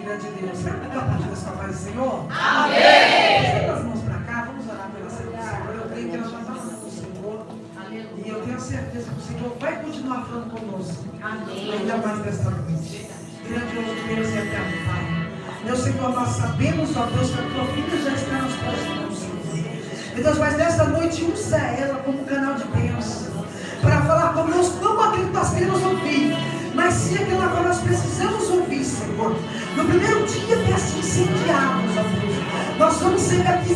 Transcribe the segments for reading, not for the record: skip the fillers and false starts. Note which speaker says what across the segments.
Speaker 1: Grande Deus. Você vai compartilhar a sua paz, Senhor?
Speaker 2: Amém.
Speaker 1: Estenda as mãos para cá, vamos orar pela serva do Senhor. Eu creio que ela já está orando com o Senhor. E eu tenho certeza que o Senhor vai continuar falando conosco.
Speaker 2: Amém.
Speaker 1: Ainda mais desta noite. Grandioso Deus e eterno Pai. Meu Senhor, nós sabemos, ó Deus, que a tua filha já está nas tuas mãos, Senhor. Meu Deus, mas nesta noite usa ela como canal de bênção para falar conosco, não aquilo que nós queremos ouvir, mas sim aquilo que nós precisamos ouvir, Senhor. No primeiro dia, desse incendiados, ó Deus. Nós vamos ser aqui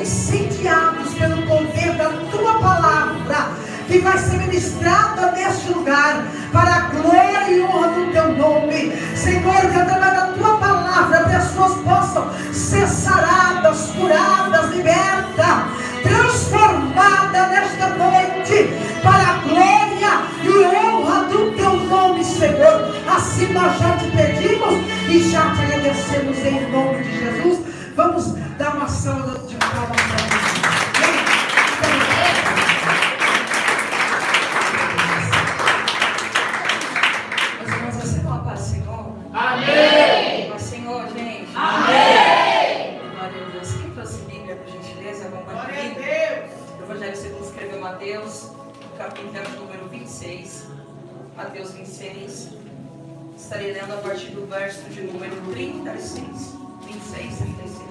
Speaker 1: incendiados pelo poder da tua palavra, que vai ser ministrada neste lugar, para a glória e honra do teu nome. Senhor, que através da tua palavra, pessoas possam ser saradas, curadas, libertas, transformadas nesta noite, para a glória e honra do teu nome, Senhor. Assim nós já te pedimos e já te agradecemos em nome de Jesus. Vamos dar uma salva de palmas para você.
Speaker 2: Amém.
Speaker 3: Mas Senhor, gente.
Speaker 2: Amém.
Speaker 3: Glória a Deus. Quem trouxe Bíblia, por gentileza, acompanhe
Speaker 2: Glória a
Speaker 3: comigo.
Speaker 2: Deus.
Speaker 3: Evangelho segundo escreveu Mateus, capítulo número 26. Mateus 26. Estarei lendo a partir do verso de número 36. 26, 36.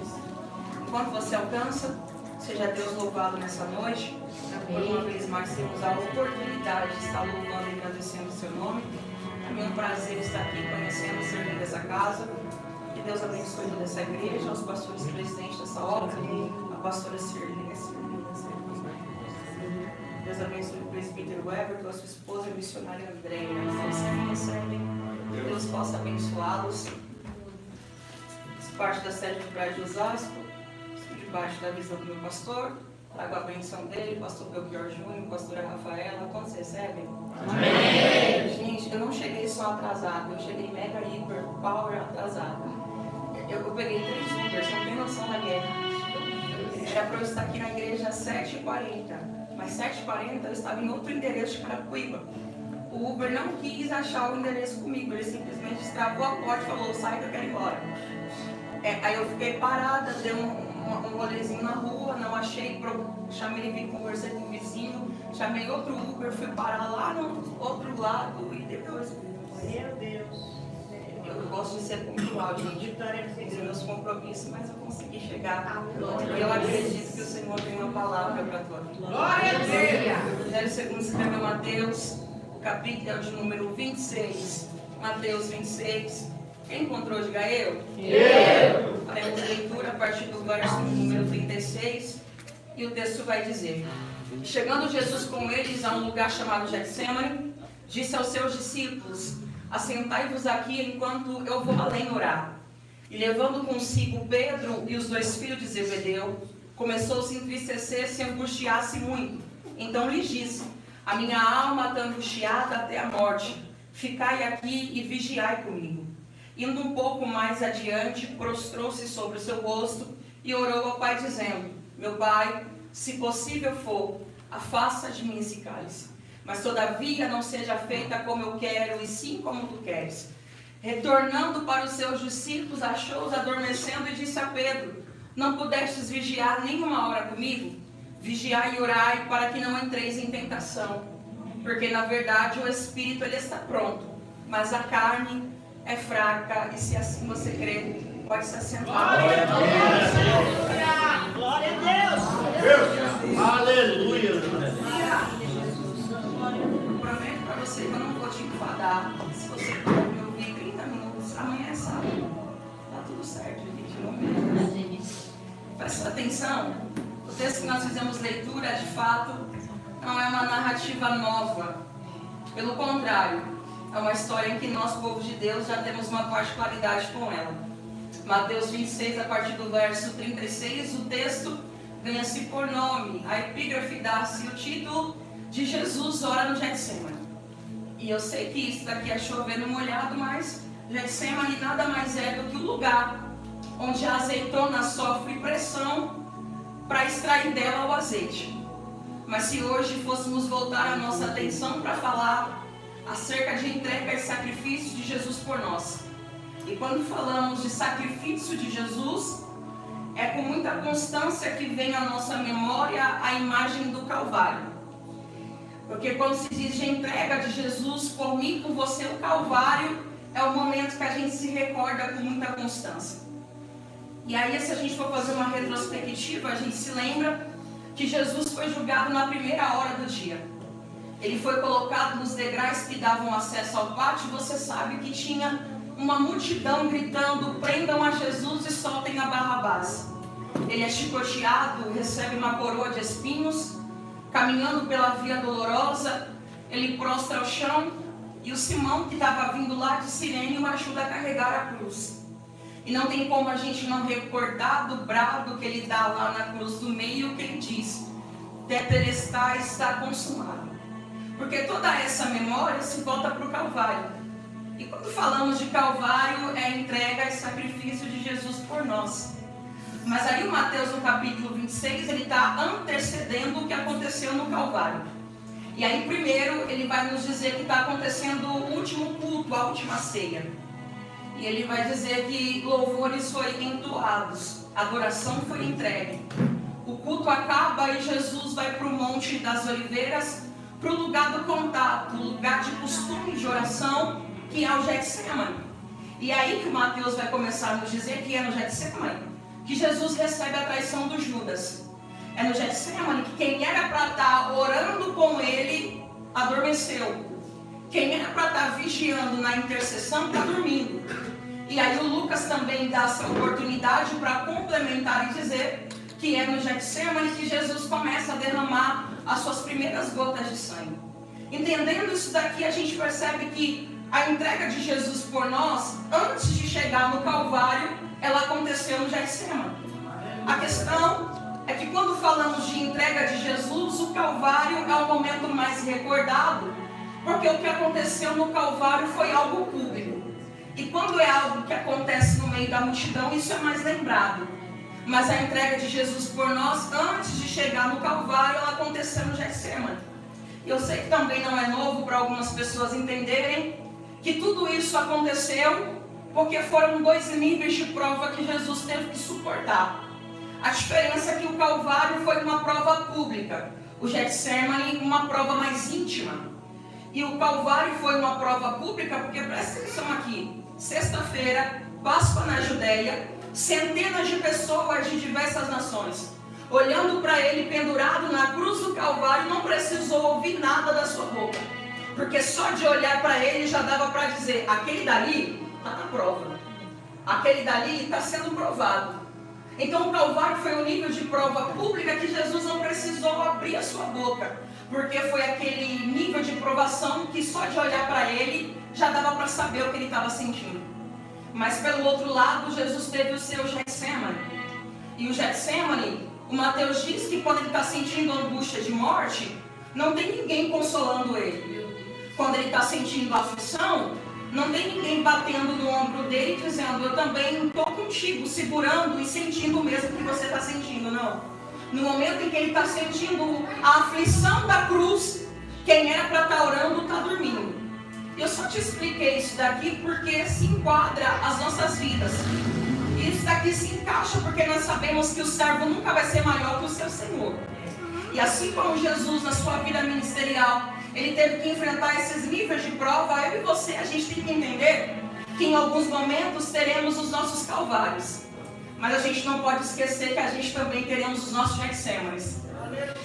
Speaker 3: Enquanto você alcança, seja Deus louvado nessa noite. Por uma vez mais temos a oportunidade de estar louvando e agradecendo o seu nome. É um prazer estar aqui conhecendo e servindo essa casa. Que Deus abençoe toda essa igreja, os pastores presidentes dessa obra, a pastora Cirlene. Deus abençoe o presbítero Weber, com a sua esposa, a missionária Andréia. Eles que recebem. Que Deus possa abençoá-los. Parte da sede do Praia de Osasco, estou debaixo da visão do meu pastor. Trago a benção dele, pastor Belchior Júnior, pastora Rafaela. Quantos recebem? Amém. Gente, eu não cheguei só atrasado, eu cheguei mega, hiper, power atrasado. Eu peguei 3 Ubers, não tem noção da guerra. Era para eu estar aqui na igreja às 7h40, mas 7h40 eu estava em outro endereço de Carapicuíba. O Uber não quis achar o endereço comigo, ele simplesmente destravou a porta e falou: sai que eu quero ir embora. Aí eu fiquei parada, dei um rolezinho na rua, não achei, chamei, vim, conversei com o vizinho, chamei outro Uber, fui parar lá no outro lado e depois...
Speaker 2: Meu Deus.
Speaker 3: Eu gosto de ser pontual, gente, fiz meus compromissos, mas eu consegui chegar. E eu acredito que o Senhor tem uma palavra para a tua vida.
Speaker 2: Glória a Deus.
Speaker 3: Evangelho segundo escreveu Mateus, o capítulo é o de número 26. Mateus 26. Quem encontrou, diga eu?
Speaker 2: Eu.
Speaker 3: Faremos leitura a partir do verso número 36. E o texto vai dizer: chegando Jesus com eles a um lugar chamado Getsêmani, disse aos seus discípulos: assentai-vos aqui enquanto eu vou além orar. E levando consigo Pedro e os 2 filhos de Zebedeu, começou a se entristecer, se angustiasse muito. Então lhes disse: a minha alma está angustiada até a morte. Ficai aqui e vigiai comigo. Indo um pouco mais adiante, prostrou-se sobre o seu rosto e orou ao Pai, dizendo: meu Pai, se possível for, afasta de mim esse cálice. Mas todavia não seja feita como eu quero, e sim como tu queres. Retornando para os seus discípulos, achou-os adormecendo e disse a Pedro: não pudestes vigiar nenhuma hora comigo? Vigiai e orai para que não entreis em tentação. Porque na verdade o espírito ele está pronto, mas a carne é fraca. E se assim você crê, pode se assentar.
Speaker 2: Glória a Deus. Glória a Deus. Aleluia.
Speaker 3: Eu prometo para você que eu não vou te enfadar. Se você me ouvir 30 minutos, amanhã é sábado. Tá tudo certo, gente. Não mesmo. Presta atenção. O texto que nós fizemos leitura, de fato, não é uma narrativa nova. Pelo contrário, é uma história em que nós, povo de Deus, já temos uma particularidade com ela. Mateus 26, a partir do verso 36, o texto ganha-se por nome. A epígrafe dá-se o título de Jesus ora no Getsêmani. E eu sei que isso daqui é chovendo molhado, mas Getsêmani nada mais é do que o lugar onde a azeitona sofre pressão para extrair dela o azeite. Mas se hoje fôssemos voltar a nossa atenção para falar acerca de entrega e sacrifício de Jesus por nós, E quando falamos de sacrifício de Jesus, é com muita constância que vem à nossa memória a imagem do Calvário. Porque quando se diz de entrega de Jesus por mim, por você, o Calvário é o momento que a gente se recorda com muita constância. E aí, se a gente for fazer uma retrospectiva, a gente se lembra que Jesus foi julgado na primeira hora do dia. Ele foi colocado nos degraus que davam acesso ao pátio. Você sabe que tinha uma multidão gritando: prendam a Jesus e soltem a Barrabás. Ele é chicoteado, recebe uma coroa de espinhos, caminhando pela via dolorosa, ele prostra ao chão, e o Simão, que estava vindo lá de Cirene, o ajuda a carregar a cruz. E não tem como a gente não recordar do brado que ele dá lá na cruz do meio, que ele diz: Tetelestai, está consumado. Porque toda essa memória se volta para o Calvário. E quando falamos de Calvário, é entrega e sacrifício de Jesus por nós. Mas aí o Mateus, no capítulo 26, ele está antecedendo o que aconteceu no Calvário. E aí primeiro ele vai nos dizer que está acontecendo o último culto, a última ceia. E ele vai dizer que louvores foram entoados, adoração foi entregue. O culto acaba e Jesus vai para o Monte das Oliveiras, para o lugar do contato, o lugar de costume de oração, que é o Getsemane. E aí que o Mateus vai começar a nos dizer que é no Getsemane que Jesus recebe a traição do Judas. É no Getsemane que quem era para estar orando com ele, adormeceu. Quem era para estar vigiando na intercessão, está dormindo. E aí o Lucas também dá essa oportunidade para complementar e dizer que é no Getsemane que Jesus começa a derramar as suas primeiras gotas de sangue. Entendendo isso daqui, a gente percebe que a entrega de Jesus por nós, antes de chegar no Calvário, ela aconteceu no Getsemane. A questão é que quando falamos de entrega de Jesus, o Calvário é o momento mais recordado, porque o que aconteceu no Calvário foi algo público. E quando é algo que acontece no meio da multidão, isso é mais lembrado. Mas a entrega de Jesus por nós, antes de chegar no Calvário, ela aconteceu no Getsemane. E eu sei que também não é novo para algumas pessoas entenderem que tudo isso aconteceu porque foram 2 níveis de prova que Jesus teve que suportar. A diferença é que o Calvário foi uma prova pública, o Getsemane uma prova mais íntima. E o Calvário foi uma prova pública porque, presta atenção aqui, sexta-feira, Páscoa na Judéia, centenas de pessoas de diversas nações, olhando para ele pendurado na cruz do Calvário, não precisou ouvir nada da sua boca, porque só de olhar para ele já dava para dizer: aquele dali está na prova, aquele dali está sendo provado. Então o Calvário foi um nível de prova pública que Jesus não precisou abrir a sua boca, porque foi aquele nível de provação que só de olhar para ele já dava para saber o que ele estava sentindo. Mas pelo outro lado, Jesus teve o seu Getsemane. E o Getsemane, o Mateus diz que quando ele está sentindo angústia de morte, não tem ninguém consolando ele. Quando ele está sentindo aflição, não tem ninguém batendo no ombro dele dizendo: eu também estou contigo, segurando e sentindo o mesmo que você está sentindo. Não. No momento em que ele está sentindo a aflição da cruz, quem era para estar orando está dormindo. Eu só te expliquei isso daqui porque se enquadra as nossas vidas. E isso daqui se encaixa porque nós sabemos que o servo nunca vai ser maior que o seu Senhor. E assim como Jesus na sua vida ministerial, ele teve que enfrentar esses níveis de prova, eu e você, a gente tem que entender que em alguns momentos teremos os nossos calvários. Mas a gente não pode esquecer que a gente também teremos os nossos Getsemanes.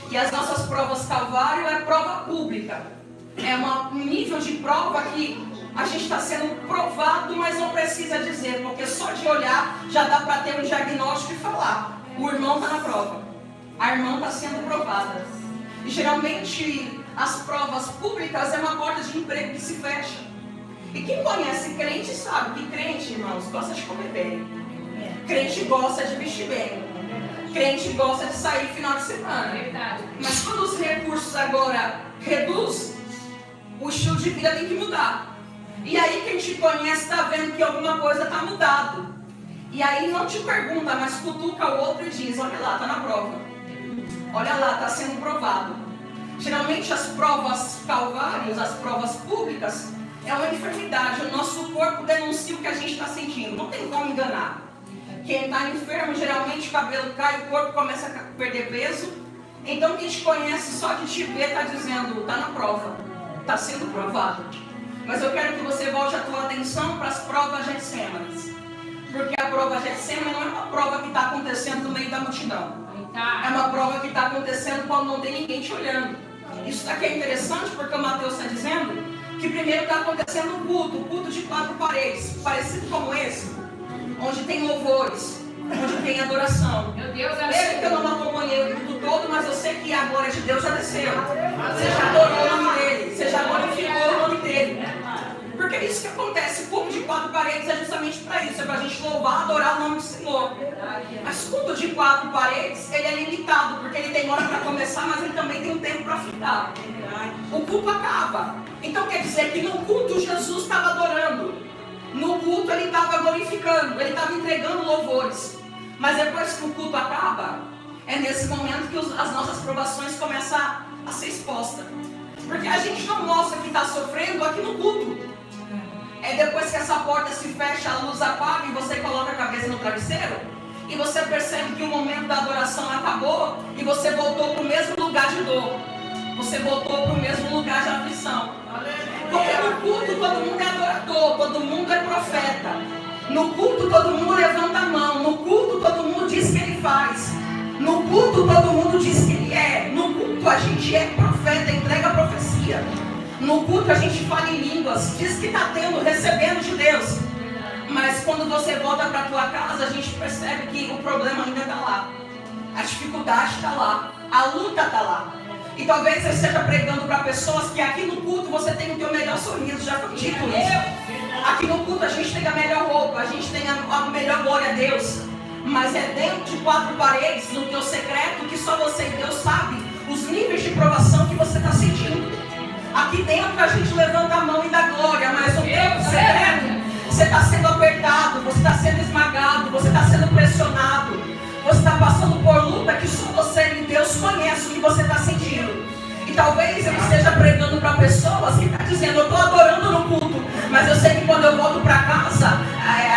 Speaker 3: E as nossas provas Calvário é prova pública. É um nível de prova que a gente está sendo provado, mas não precisa dizer, porque só de olhar já dá para ter um diagnóstico e falar: o irmão está na prova, a irmã está sendo provada. E geralmente as provas públicas é uma porta de emprego que se fecha. E quem conhece crente sabe que crente, irmãos, gosta de comer bem, crente gosta de vestir bem, crente gosta de sair final de semana. Mas quando os recursos agora reduzem, o estilo de vida tem que mudar. E aí quem te conhece está vendo que alguma coisa está mudado. E aí não te pergunta, mas cutuca o outro e diz: olha lá, está na prova. Olha lá, está sendo provado. Geralmente as provas calvários, as provas públicas, É uma enfermidade. O nosso corpo denuncia o que a gente está sentindo. Não tem como enganar. Quem está enfermo, geralmente o cabelo cai, o corpo começa a perder peso. Então quem te conhece só de te ver está dizendo, está na prova. Está sendo provado. Mas eu quero que você volte a tua atenção para as provas Getsêmanes. Porque a prova Getsêmane não é uma prova que está acontecendo no meio da multidão. É uma prova que está acontecendo quando não tem ninguém te olhando. Isso daqui é interessante porque o Mateus está dizendo que primeiro está acontecendo um culto de 4 paredes, parecido como esse, onde tem louvores, onde tem adoração. Meu Deus, mesmo que eu não acompanhei o culto todo, mas eu sei que a glória de Deus já desceu. Você já adorou o nome dele, você já glorificou o nome dele. Porque é isso que acontece. O culto de 4 paredes é justamente para isso, é para a gente louvar, adorar o nome do Senhor. Mas o culto de 4 paredes, ele é limitado, porque ele tem hora para começar, mas ele também tem um tempo para ficar. O culto acaba. Então quer dizer que no culto Jesus estava adorando. No culto ele estava glorificando, ele estava entregando louvores. Mas depois que o culto acaba, é nesse momento que as nossas provações começam a ser expostas. Porque a gente não mostra que está sofrendo aqui no culto. É depois que essa porta se fecha, a luz apaga e você coloca a cabeça no travesseiro e você percebe que o momento da adoração acabou e você voltou para o mesmo lugar de dor. Você voltou para o mesmo lugar de aflição. Porque no culto todo mundo é adorador, todo mundo é profeta. No culto todo mundo levanta a mão. No culto todo mundo diz que ele faz. No culto todo mundo diz que ele é. No culto a gente é profeta, entrega a profecia. No culto a gente fala em línguas, diz que está recebendo de Deus. Mas quando você volta para a tua casa, a gente percebe que o problema ainda está lá. A dificuldade está lá. A luta está lá. E talvez você esteja pregando para pessoas que aqui no culto você tem o teu melhor sorriso. Já foi dito isso. Aqui no culto a gente tem a melhor roupa, a gente tem a melhor glória a Deus. Mas é dentro de 4 paredes, no teu secreto, que só você e Deus sabe os níveis de provação que você está sentindo. Aqui dentro a gente levanta a mão e dá glória, mas no teu secreto você está sendo apertado, você está sendo esmagado, você está sendo pressionado, você está passando por luta que só você e Deus conhece o que você está sentindo. E talvez eu esteja pregando para pessoas que estão dizendo, eu estou adorando no culto, mas eu sei que quando eu volto para casa,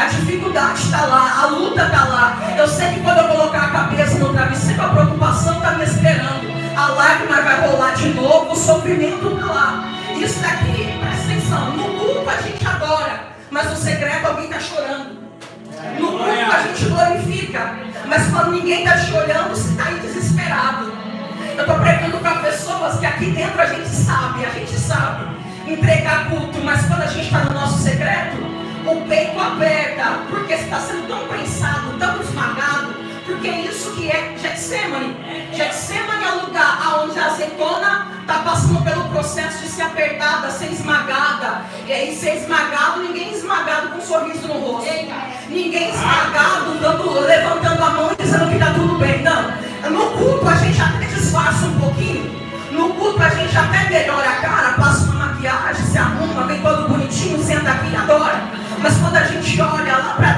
Speaker 3: a dificuldade está lá, a luta está lá. Eu sei que quando eu colocar a cabeça no travesseiro, a preocupação está me esperando. A lágrima vai rolar de novo, o sofrimento está lá. Isso daqui, presta atenção, no culto a gente adora, mas no secreto alguém está chorando. No culto a gente glorifica, mas quando ninguém está te olhando, você está aí desesperado. Eu estou pregando para pessoas que aqui dentro a gente sabe entregar culto, mas quando a gente está no nosso secreto, o peito aperta, porque você está sendo tão prensado, tão esmagado. Porque é isso que é Getsêmane. Getsêmane é o lugar onde a azeitona está passando pelo processo de ser apertada, ser esmagada. E aí ser esmagado, ninguém esmagado com um sorriso no rosto. Ninguém esmagado, levantando a mão e dizendo que está tudo bem. Não. No culto a gente até disfarça um pouquinho. No culto a gente até melhora a cara, passa uma maquiagem, se arruma, vem todo bonitinho, senta aqui e adora. Mas quando a gente olha lá pra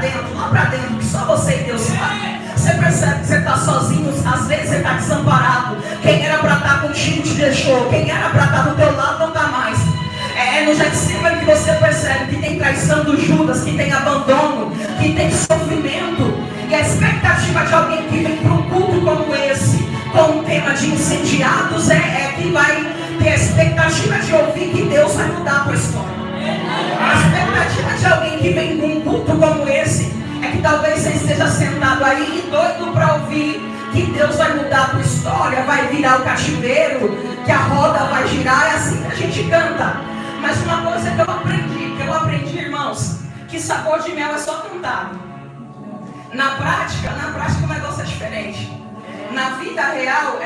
Speaker 3: dentro, que só você e Deus sabe, você percebe que você está sozinho, às vezes você está desamparado. Quem era para estar contigo te deixou, quem era para estar do teu lado não está mais. É no Getsêmane que você percebe que tem traição do Judas, que tem abandono, que tem sofrimento. E a expectativa de alguém que vem para um culto como esse, com um tema de incendiados, é que vai ter a expectativa de ouvir que Deus vai mudar a tua história. A expectativa de alguém que vem para um culto como esse é que talvez você esteja sentado aí doido para ouvir que Deus vai mudar a tua história, vai virar o cativeiro, que a roda vai girar, é assim que a gente canta. Mas uma coisa que eu aprendi, irmãos, que sabor de mel é só cantado. Na prática o negócio é diferente. Na vida real,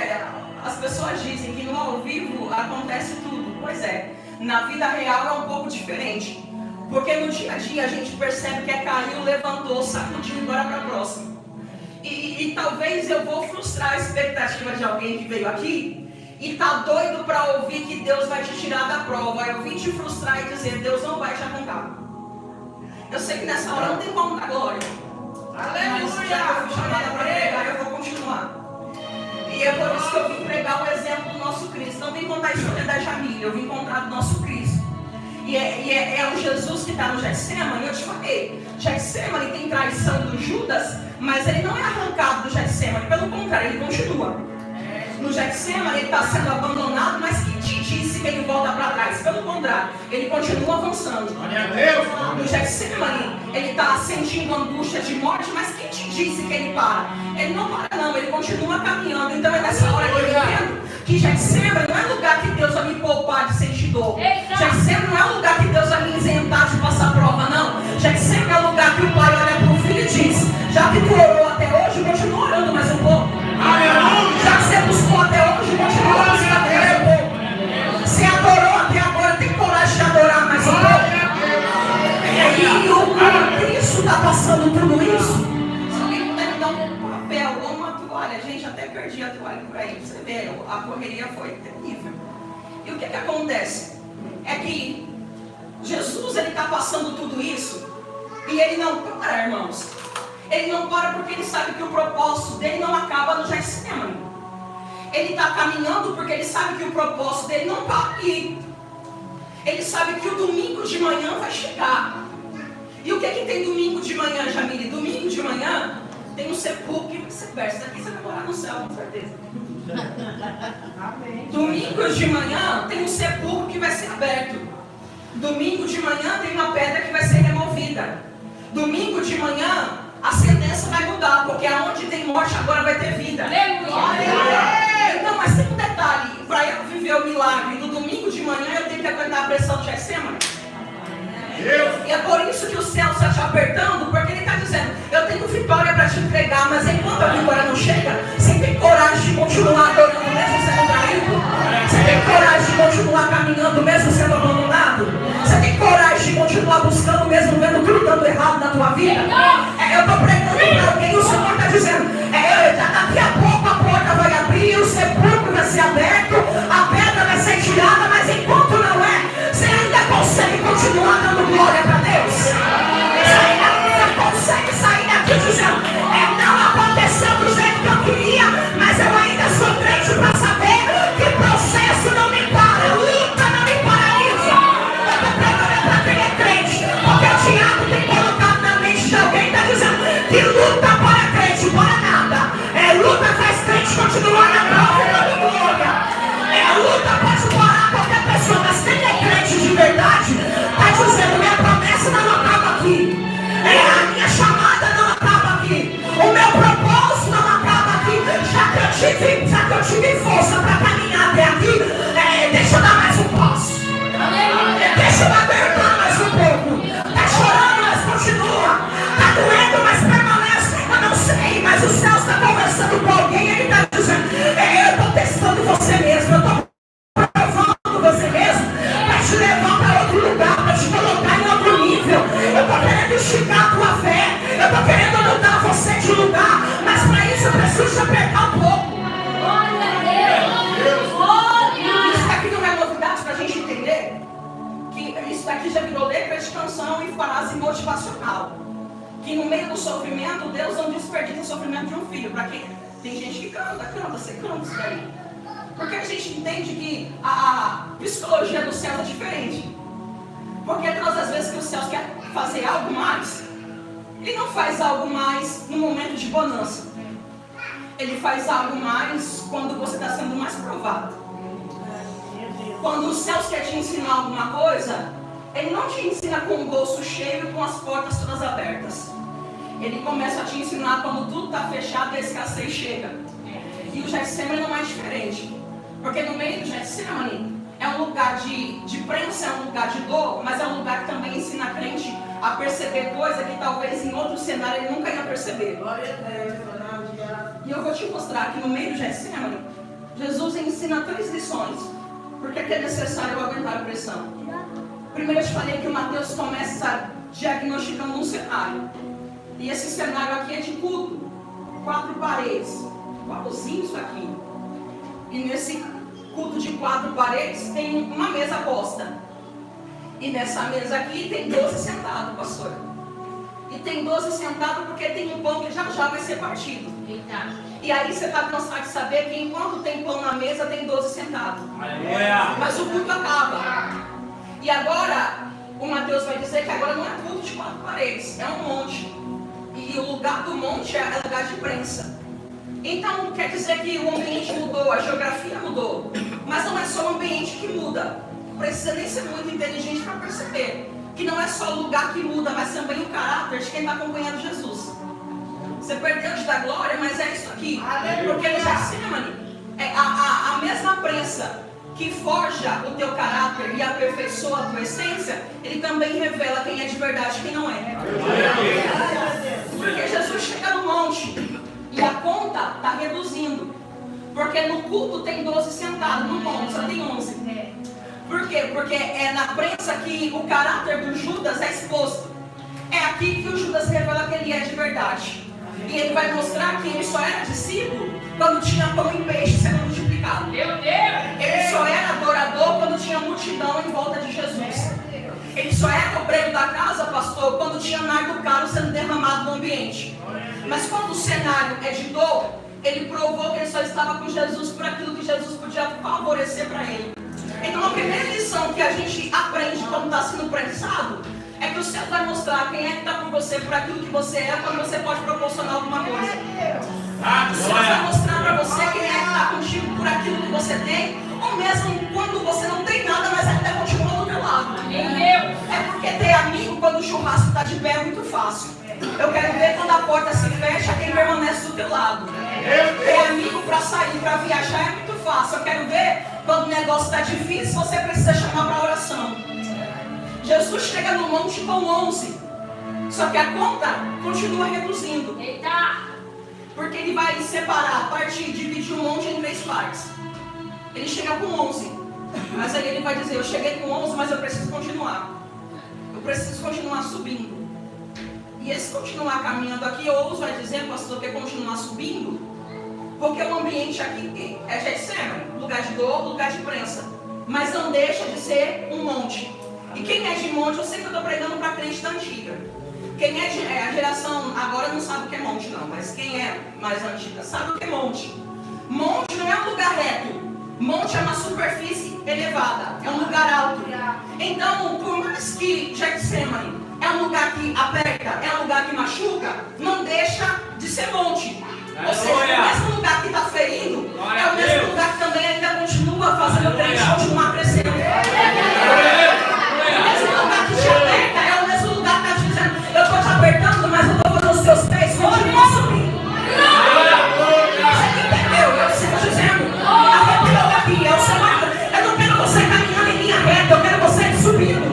Speaker 3: as pessoas dizem que no ao vivo acontece tudo. Pois é, na vida real é um pouco diferente. Porque no dia a dia a gente percebe que caiu, levantou, sacudiu e bora para a próxima. E talvez eu vou frustrar a expectativa de alguém que veio aqui e tá doido para ouvir que Deus vai te tirar da prova. Eu vim te frustrar e dizer, Deus não vai te arrancar. Eu sei que nessa hora não tem como dar glória. Aleluia! Mas já que eu fui chamada para pregar, eu vou continuar. E é por isso que eu vim pregar o exemplo do nosso Cristo. Não vim contar a história da Jamília, eu vim contar do nosso Cristo. E é o Jesus que está no Getsemane. Eu te falei, Getsemane tem traição do Judas, mas ele não é arrancado do Getsemane. Pelo contrário, ele continua. No Getsemane ele está sendo abandonado, mas quem te disse que ele volta para trás? Pelo contrário, ele continua avançando. No Getsemane ele está sentindo angústia de morte, mas quem te disse que ele para? Ele não para não, ele continua caminhando. Então é nessa hora que eu entendo que Getsemane não é lugar que Deus vai me poupar de sentir dor. Getsemane não é lugar que Deus vai me isentar de passar prova, não. Getsemane é lugar que o pai olha para o filho e diz: já que tu orou até hoje, continua orando mais um pouco. Já que você buscou até hoje, continua buscando até mais um pouco. Você adorou até agora, tem coragem de adorar mais um pouco. E o Cristo está passando tudo isso. Se alguém puder me dar um papel ou uma toalha, gente, até perdi a toalha por aí. Você vê, a correria foi terrível. E o que acontece? É que Jesus, ele está passando tudo isso e ele não para, irmãos. Ele não para porque ele sabe que o propósito dele não acaba no Getsemane. Ele está caminhando porque ele sabe que o propósito dele não para ali. Ele sabe que o domingo de manhã vai chegar. E o que tem domingo de manhã, Jamile? Domingo de manhã tem um sepulcro que vai ser aberto. Isso aqui você vai morar no céu, com certeza. Domingo de manhã tem um sepulcro que vai ser aberto. Domingo de manhã tem uma pedra que vai ser removida. Domingo de manhã a sentença vai mudar, porque aonde tem morte agora vai ter vida. Então, mas tem um detalhe: para eu viver o milagre do domingo de manhã, eu tenho que aguentar a pressão do Getsemane. E é por isso que o céu está te apertando, porque ele está dizendo: eu tenho vitória para te entregar, mas enquanto a vitória não chega, você tem coragem de continuar adorando mesmo sendo traído? Você tem coragem de continuar caminhando mesmo sendo abandonado? Você tem coragem de continuar buscando mesmo vendo tudo dando errado na tua vida? Eu estou pregando para alguém e o Senhor está dizendo: daqui a pouco a porta vai abrir, o sepulcro vai ser aberto, a pedra vai ser tirada, mas enquanto não é, você ainda consegue continuar dando glória para Deus. Você ainda consegue sair daqui dizendo: não aconteceu do jeito que eu queria, mas eu ainda sou crente para saber que o processo não me para, a luta não me paralisa. Eu estou pregando para quem é crente, porque o diabo tem colocado na mente de alguém, está dizendo que luta para crente, para nada. Luta faz crente continuar na prova e dando glória. A luta pode parar qualquer pessoa, mas quem é crente de verdade está dizendo: minha promessa não acaba aqui, a minha chamada não acaba aqui, o meu propósito não acaba aqui. Já que eu tive força para caminhar até aqui, deixa eu dar mais um passo, deixa eu aguentar mais um pouco. Está chorando, mas continua. Está doendo, mas permanece. Eu não sei, mas o céu está conversando com alguém e ele está dizendo: eu estou testando você mesmo, eu estou provando você mesmo para te levar para outro lugar, para te colocar em outro nível. Eu estou querendo esticar a tua fé, eu estou querendo mudar você de lugar, mas para isso eu preciso te apertar um pouco. Isso daqui não é novidade para a gente entender que isso daqui já virou letra de canção e frase motivacional. Que no meio do sofrimento, Deus não desperdiça o sofrimento de um filho. Para quem? Tem gente que canta, você canta isso daí. Porque a gente entende que a psicologia do céu é diferente. Porque todas as vezes que o céu quer fazer algo mais, ele não faz algo mais no momento de bonança. Ele faz algo mais quando você está sendo mais provado. Quando os céus quer te ensinar alguma coisa, ele não te ensina com o bolso cheio e com as portas todas abertas. Ele começa a te ensinar quando tudo está fechado e a escassez chega. E o Getsemane não é diferente. Porque no meio do Getsemane é um lugar de prensa, é um lugar de dor, mas é um lugar que também ensina a crente a perceber coisa que talvez em outro cenário ele nunca ia perceber. E eu vou te mostrar que no meio do Getsemane, Jesus ensina 3 lições. Porque é necessário eu aguentar a pressão. Primeiro eu te falei que o Mateus começa diagnosticando um cenário. E esse cenário aqui é de culto. 4 paredes. Igualzinho isso aqui. E nesse culto de 4 paredes tem uma mesa posta. E nessa mesa aqui tem 12 sentados, pastor. E tem 12 sentados porque tem um pão que já vai ser partido. Eita. E aí você está cansado de saber que enquanto tem pão na mesa, tem 12 sentados. Aleluia. Mas o culto acaba. E agora, o Mateus vai dizer que agora não é culto de 4 paredes, é um monte. E o lugar do monte é lugar de prensa. Então, quer dizer que o ambiente mudou, a geografia mudou. Mas não é só o ambiente que muda. Não precisa nem ser muito inteligente para perceber que não é só o lugar que muda, mas também o caráter de quem está acompanhando Jesus. Você perdeu de dar glória, mas é isso aqui. Porque no Getsemane, a mesma prensa que forja o teu caráter e aperfeiçoa a tua essência, ele também revela quem é de verdade e quem não é. Porque Jesus chega no monte e a conta está reduzindo. Porque no culto tem 12 sentados, no monte só tem 11. Por quê? Porque é na prensa que o caráter do Judas é exposto. É aqui que o Judas revela que ele é de verdade. E ele vai mostrar que ele só era discípulo quando tinha pão e peixe sendo multiplicado. Meu Deus! Ele só era adorador quando tinha multidão em volta de Jesus. Ele só era obreiro da casa, pastor, quando tinha nardo caro sendo derramado no ambiente. Mas quando o cenário é de dor, ele provou que ele só estava com Jesus por aquilo que Jesus podia favorecer para ele. Então a primeira lição que a gente aprende quando está sendo prensado é que o céu vai mostrar quem é que está com você por aquilo que você é, quando você pode proporcionar alguma coisa. O céu vai mostrar para você quem é que está contigo por aquilo que você tem, ou mesmo quando você não tem nada, mas ainda continua do teu lado. É porque ter amigo quando o churrasco está de pé é muito fácil. Eu quero ver quando a porta se fecha, quem permanece do teu lado. Ter amigo para sair, para viajar é muito fácil. Eu quero ver quando o negócio está difícil, você precisa chamar para oração. Jesus chega no monte com 11. Só que a conta continua reduzindo. Porque ele vai separar, partir, dividir o monte em 3 partes. Ele chega com 11. Mas aí ele vai dizer, eu cheguei com 11, mas eu preciso continuar. Eu preciso continuar subindo. E esse continuar caminhando aqui, eu ouso vai dizer, pastor, que é continuar subindo. Porque o ambiente aqui é Getsemane, lugar de dor, lugar de prensa. Mas não deixa de ser um monte. E quem é de monte, eu sei que eu estou pregando para crente da antiga. Quem é de a geração agora não sabe o que é monte não, mas quem é mais antiga sabe o que é monte. Monte não é um lugar reto. Monte é uma superfície elevada, é um lugar alto. Então, por mais que Getsemane é um lugar que aperta, é um lugar que machuca, não deixa de ser monte. Ou seja, o mesmo lugar que está ferindo, é o mesmo lugar que também ainda continua fazendo o crente continuar crescendo. O mesmo lugar que te aperta, é o mesmo lugar que está dizendo, eu estou te apertando, mas eu estou fazendo os teus pés continuar subindo. Você entendeu? Eu estou dizendo, arrepiou aqui, é o Senhor. Eu não quero você caminhando em linha reta, eu quero você subindo. Eu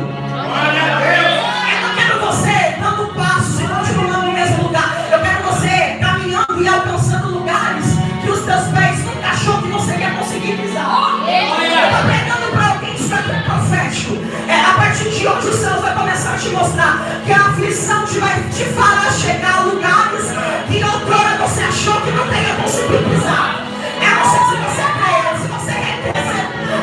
Speaker 3: não quero você dando passos e continuando no mesmo lugar. Eu quero você caminhando e alcançando lugares que os teus pés nunca achou que você ia conseguir pisar. Eu estou pregando para alguém, isso aqui é profético. A partir de hoje o céu vai começar a te mostrar que a aflição te fará chegar a lugares que outrora você achou que não teria conseguido pisar. Eu não sei se você crê, se você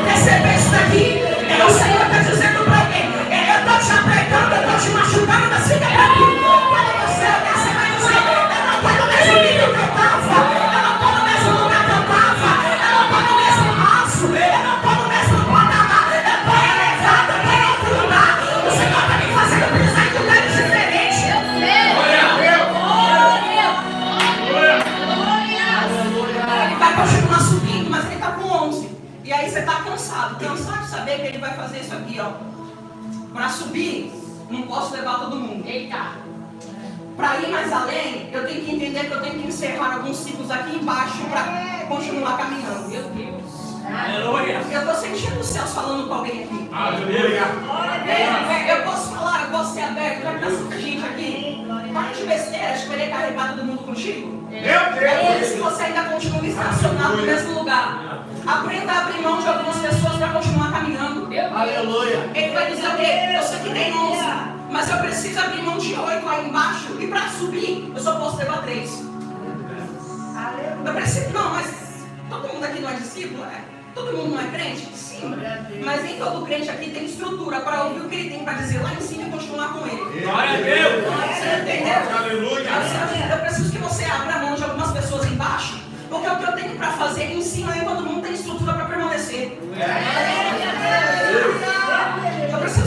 Speaker 3: receber isso daqui, o Senhor está dizendo para alguém, eu estou te apertando, eu estou te machucando, mas fica tranquilo. Quando você olhar, você vai dizer, eu não estou no mesmo nível que eu estava, eu não estou no mesmo lugar que eu estava, eu não estou no mesmo raço, eu não estou no mesmo patamar, eu estou elevado, eu estou em outro lugar. O Senhor está me fazendo pisar em lugares diferentes. Ele vai continuar subindo, mas ele está com 11. E aí você está cansado de saber que ele vai fazer isso aqui, ó. Para subir, não posso levar todo mundo. Para ir mais além, eu tenho que entender que eu tenho que encerrar alguns ciclos aqui embaixo para continuar caminhando. Meu Deus. Aleluia. Eu estou sentindo os céus falando com alguém aqui. Aleluia. Eu posso falar, eu posso ser aberto, já que está gente aqui. Para de besteira, de querer carregar todo mundo contigo. É por isso que você ainda continua estacionado no mesmo lugar. Aprenda a abrir mão de algumas pessoas para continuar caminhando. Aleluia. Ele vai dizer o quê? Eu sei que tem 11, mas eu preciso abrir mão de 8 lá embaixo. E para subir, eu só posso levar 3. Eu preciso, não, mas todo mundo aqui não é discípulo? Todo mundo não é crente? Sim. Mas nem todo crente aqui tem estrutura para ouvir o que ele tem para dizer lá em cima e continuar com ele.
Speaker 2: Glória a Deus.
Speaker 3: Você entendeu?
Speaker 2: Aleluia.
Speaker 3: Eu preciso que você abra mão de algumas pessoas embaixo. Porque o que eu tenho para fazer em cima, aí todo mundo tem estrutura para permanecer. Eu preciso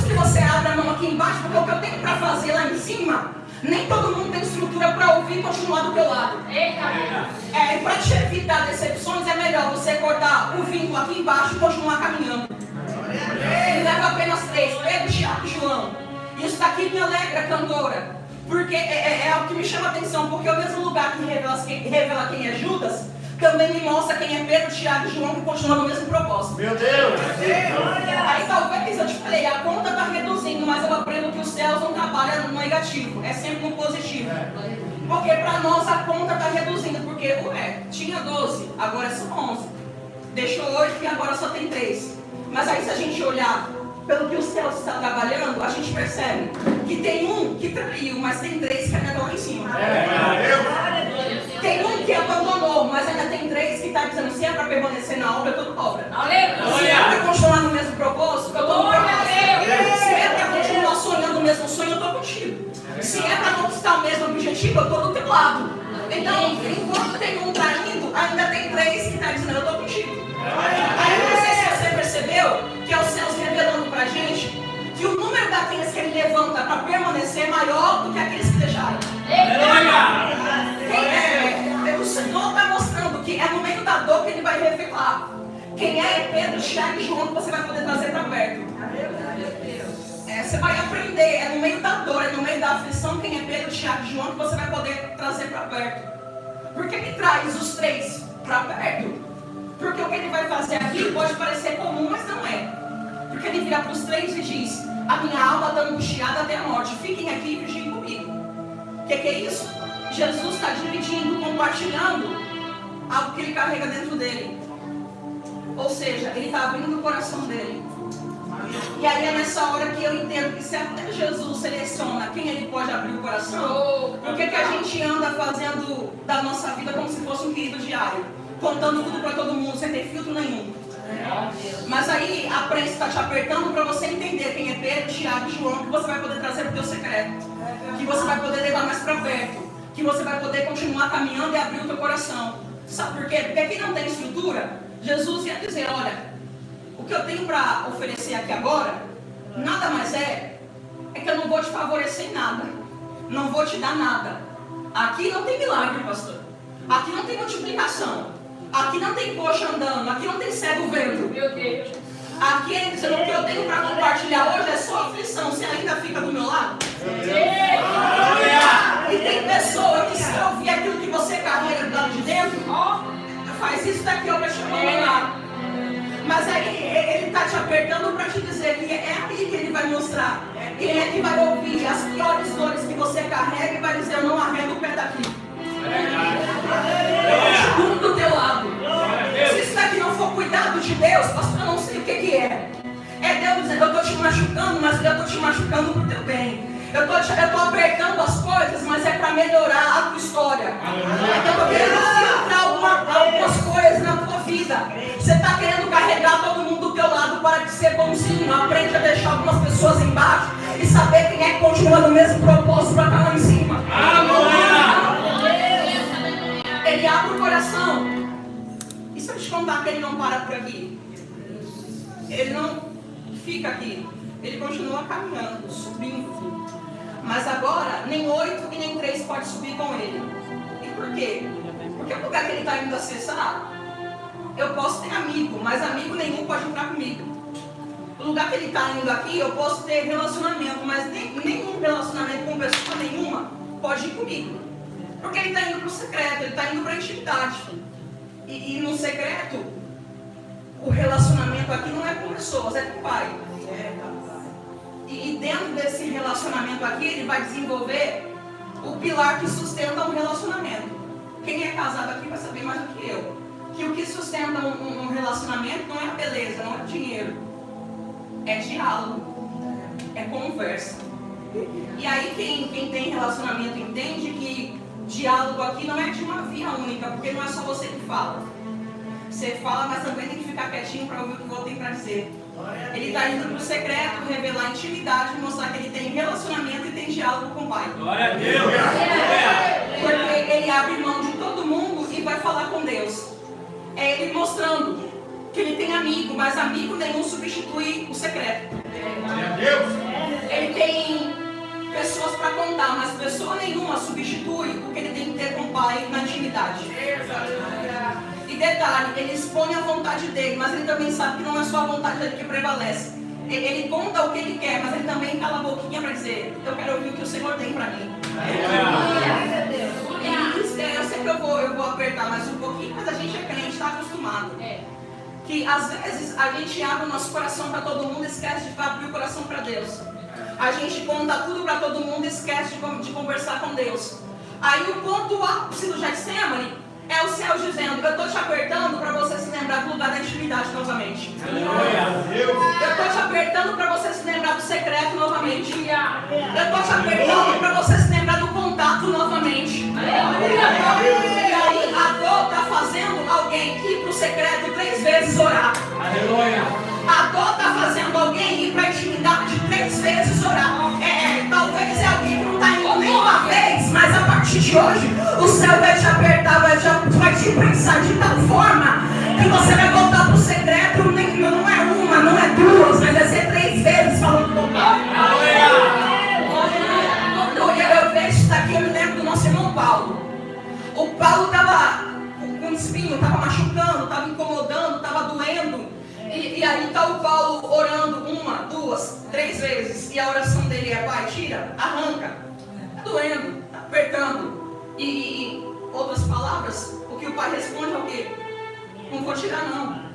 Speaker 3: Nem todo mundo tem estrutura para ouvir e continuar do teu lado. E para te evitar decepções, é melhor você cortar o vínculo aqui embaixo e continuar caminhando. Ele leva apenas 3, Pedro, Tiago e João. Isso daqui me alegra, cantora, porque é algo que me chama a atenção, porque é o mesmo lugar que revela quem é Judas, também me mostra quem é Pedro, Tiago e João, que continuam no mesmo propósito.
Speaker 2: Meu Deus!
Speaker 3: Aí talvez eu te falei, a conta está reduzindo, mas eu aprendo que os céus não trabalham no negativo, é sempre no positivo. Porque para nós a conta está reduzindo, porque tinha 12, agora são 11. Deixou 8 e agora só tem 3. Mas aí se a gente olhar pelo que os céus estão trabalhando, a gente percebe que tem um que traiu, mas tem 3 que ainda estão lá em cima. Tem um que abandonou, mas ainda tem 3 que estão dizendo, se é para permanecer na obra, eu estou na obra. Se é para continuar no mesmo propósito, eu estou no propósito. Se é para continuar sonhando o mesmo sonho, eu estou contigo. Se é para conquistar o mesmo objetivo, eu estou do teu lado. Então, enquanto tem um traindo, ainda tem 3 que estão dizendo, eu estou contigo. Aí não sei se você percebeu que é os céus revelando pra gente que o número daqueles que ele levanta para permanecer é maior do que aqueles que deixaram. O Senhor está mostrando que é no meio da dor que ele vai revelar quem é Pedro, Tiago e João, que você vai poder trazer para perto. Você vai aprender, é no meio da dor, é no meio da aflição, quem é Pedro, Tiago e João, que você vai poder trazer para perto. Porque ele traz os 3 para perto. Porque o que ele vai fazer aqui pode parecer comum, mas não é. Porque ele vira para os 3 e diz, a minha alma está angustiada até a morte, fiquem aqui e vigiem comigo. O que é isso? Jesus está dividindo, compartilhando algo que ele carrega dentro dele. Ou seja, ele está abrindo o coração dele. E aí é nessa hora que eu entendo que se até Jesus seleciona quem ele pode abrir o coração, por que a gente anda fazendo da nossa vida como se fosse um querido diário, contando tudo para todo mundo, sem ter filtro nenhum? Mas aí a prensa está te apertando para você entender quem é Pedro, Tiago e João, que você vai poder trazer para o teu secreto, que você vai poder levar mais para perto, que você vai poder continuar caminhando e abrir o teu coração. Sabe por quê? Porque quem não tem estrutura, Jesus ia dizer, olha, o que eu tenho para oferecer aqui agora, nada mais é que eu não vou te favorecer em nada, não vou te dar nada. Aqui não tem milagre, pastor. Aqui não tem multiplicação. Aqui não tem coxa andando, aqui não tem cego vendo. Meu Deus. Aqui ele dizendo, o que eu tenho para compartilhar hoje é só aflição. Você ainda fica do meu lado? E tem pessoa que se ouvir aquilo que você carrega do lado de dentro, faz isso daqui, eu vou te abandonar. Mas aí ele está te apertando para te dizer que é aí que ele vai mostrar quem é que vai ouvir as piores dores que você carrega e vai dizer, eu não arrego o pé daqui. Eu continuo do teu lado. Se isso daqui não for cuidado de Deus, pastor, eu não sei o que é. É Deus dizendo, eu estou te machucando, mas eu estou te machucando para o teu bem. Eu estou apertando as coisas, mas é para melhorar a tua história. Eu estou querendo filtrar algumas coisas na tua vida. Você está querendo carregar todo mundo do teu lado para de ser bonzinho. Aprende a deixar algumas pessoas embaixo e saber quem é que continua no mesmo propósito para estar lá em cima. Ele abre o coração. E se eu te contar que ele não para por aqui? Ele não fica aqui. Ele continua caminhando, subindo. Mas agora, nem 8 e nem 3 pode subir com ele. E por quê? Porque o lugar que ele está indo acessar, eu posso ter amigo, mas amigo nenhum pode entrar comigo. O lugar que ele está indo aqui, eu posso ter relacionamento, mas nenhum relacionamento com pessoa nenhuma pode ir comigo. Porque ele está indo para o secreto, ele está indo para a intimidade. E no secreto, o relacionamento aqui não é com pessoas, é com o Pai. E dentro desse relacionamento aqui, ele vai desenvolver o pilar que sustenta um relacionamento. Quem é casado aqui vai saber mais do que eu. Que o que sustenta um relacionamento não é a beleza, não é o dinheiro. É diálogo, é conversa. E aí quem tem relacionamento entende que diálogo aqui não é de uma via única, porque não é só você que fala. Você fala, mas também tem que ficar quietinho para ouvir o que o outro tem para dizer. Ele está indo para o secreto, revelar a intimidade, mostrar que ele tem relacionamento e tem diálogo com o Pai. Glória a Deus! Porque ele abre mão de todo mundo e vai falar com Deus. É ele mostrando que ele tem amigo, mas amigo nenhum substitui o secreto. Glória a Deus! Ele tem pessoas para contar, mas pessoa nenhuma substitui o que ele tem que ter com o Pai na intimidade. E detalhe, ele expõe a vontade dele, mas ele também sabe que não é só a vontade dele que prevalece. Ele conta o que ele quer, mas ele também cala a boquinha para dizer: eu quero ouvir o que o Senhor tem para mim. Eu sei que eu vou apertar mais um pouquinho, mas a gente é crente, está acostumado. Que às vezes a gente abre o nosso coração para todo mundo e esquece de abrir o coração para Deus. A gente conta tudo para todo mundo e esquece de conversar com Deus. Aí o ponto ápice do Getsemane é o céu dizendo: eu estou te apertando para você se lembrar do lugar da intimidade novamente. Eu estou te apertando para você se lembrar do secreto novamente. Eu estou te apertando para você se lembrar do contato novamente. E aí a dor está fazendo alguém ir para o secreto 3 vezes orar. A dor está fazendo alguém ir para a intimidade 3 vezes orar. Talvez é alguém que não está indo nenhuma vez, mas a partir de hoje o céu vai te apertar, vai te prensar de tal forma que você vai voltar para o secreto. Não é uma, não é duas, mas vai ser 3 vezes falando com o Pai. Eu vejo isso daqui, eu me lembro do nosso irmão Paulo. O Paulo estava com espinho, estava machucando, estava incomodando, estava doendo. E aí está o Paulo orando 1, 2, 3 vezes. E a oração dele é: Pai, tira, arranca. Está doendo, está apertando. E outras palavras, o que o Pai responde é o quê? Não vou tirar não.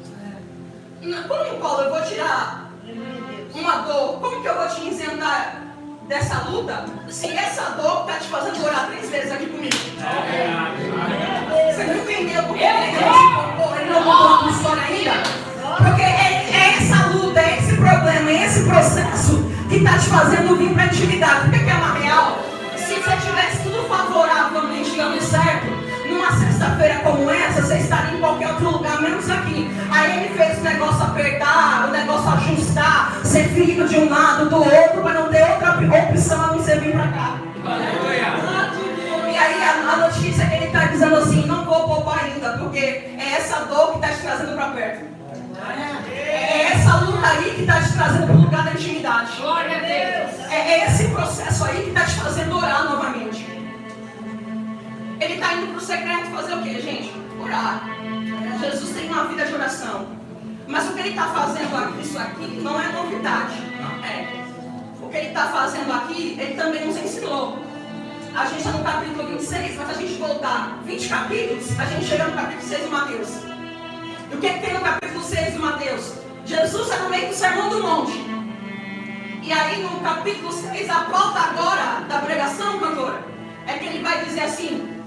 Speaker 3: Como, Paulo, eu vou tirar uma dor? Como que eu vou te isentar dessa luta se essa dor está te fazendo orar 3 vezes aqui comigo? Você não entendeu porque ele não mudou a história ainda? Porque é essa luta, é esse problema, é esse processo que está te fazendo vir para a intimidade. Porque é uma real. Se você tivesse tudo favoravelmente dando certo, numa sexta-feira como essa, você estaria em qualquer outro lugar, menos aqui. Aí ele fez o negócio apertar, o negócio ajustar, ser ferido de um lado, do outro, para não ter outra opção a não ser vir para cá. E aí a notícia é que ele está dizendo assim: não vou poupar ainda, porque é essa dor que está te trazendo para perto. É essa luta aí que está te trazendo para o lugar da intimidade. Glória a Deus. É esse processo aí que está te fazendo orar novamente. Ele está indo para o secreto fazer o quê, gente? Orar. Jesus tem uma vida de oração. Mas o que ele está fazendo isso aqui não é novidade. Não é. O que ele está fazendo aqui, ele também nos ensinou. A gente está no capítulo 26, mas se a gente voltar 20 capítulos, a gente chega no capítulo 6 de Mateus. E o que tem no capítulo 6 de Mateus? Jesus está no meio do Sermão do Monte. E aí no capítulo 6, a pauta agora da pregação, cantora, é que ele vai dizer assim: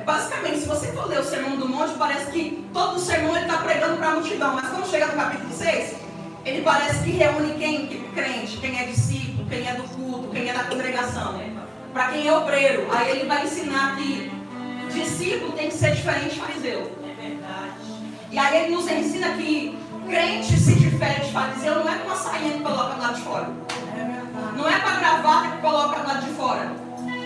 Speaker 3: basicamente, se você for ler o Sermão do Monte, parece que todo o sermão ele está pregando para a multidão. Mas quando chega no capítulo 6, ele parece que reúne quem? Crente, quem é discípulo, quem é do culto, quem é da congregação, para quem é obreiro. Aí ele vai ensinar que discípulo tem que ser diferente de fariseu. E aí ele nos ensina que crente se difere de fariseu não é com uma sainha que coloca do lado de fora. Não é com a gravata que coloca do lado de fora.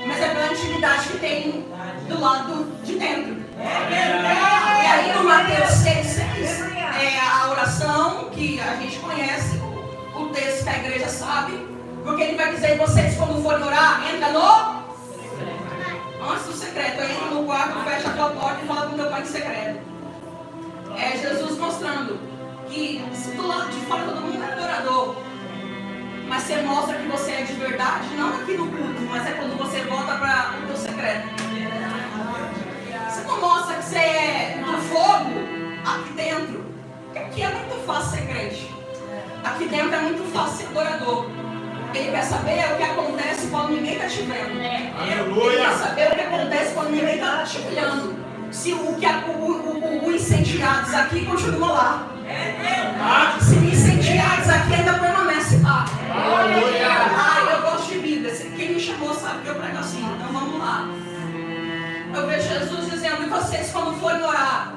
Speaker 3: Mas é pela intimidade que tem do lado de dentro. E aí no Mateus 6,6 é a oração que a gente conhece, o texto que a igreja sabe. Porque ele vai dizer: vocês quando forem orar, entra no antes do secreto. Aí entra no quarto, fecha a tua porta e fala com teu pai em secreto. É Jesus mostrando que do lado de fora todo mundo é adorador, mas você mostra que você é de verdade, não aqui no culto, mas é quando você volta para o teu secreto. Você não mostra que você é do fogo aqui dentro, porque aqui é muito fácil ser crente. Aqui dentro é muito fácil ser adorador. Ele quer saber o que acontece quando ninguém está te vendo. Ele quer saber o que acontece quando ninguém está te olhando. Se o incendiados aqui continua lá. Se o incendiados aqui ainda permanece lá. Eu gosto de Bíblia. Quem me chamou sabe que eu prego assim. Então vamos lá. Eu vejo Jesus dizendo: e vocês quando forem orar,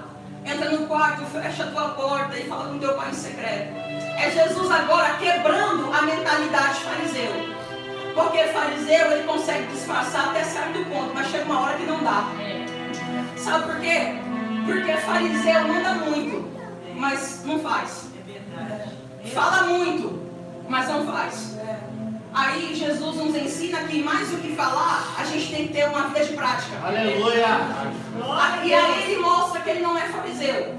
Speaker 3: entra no quarto, fecha a tua porta e fala com teu pai em secreto. É Jesus agora quebrando a mentalidade fariseu. Porque fariseu ele consegue disfarçar até certo ponto, mas chega uma hora que não dá. Sabe por quê? Porque fariseu manda muito, mas não faz. Fala muito, mas não faz. Aí Jesus nos ensina que mais do que falar, a gente tem que ter uma vida de prática.
Speaker 2: Aleluia.
Speaker 3: E aí ele mostra que ele não é fariseu.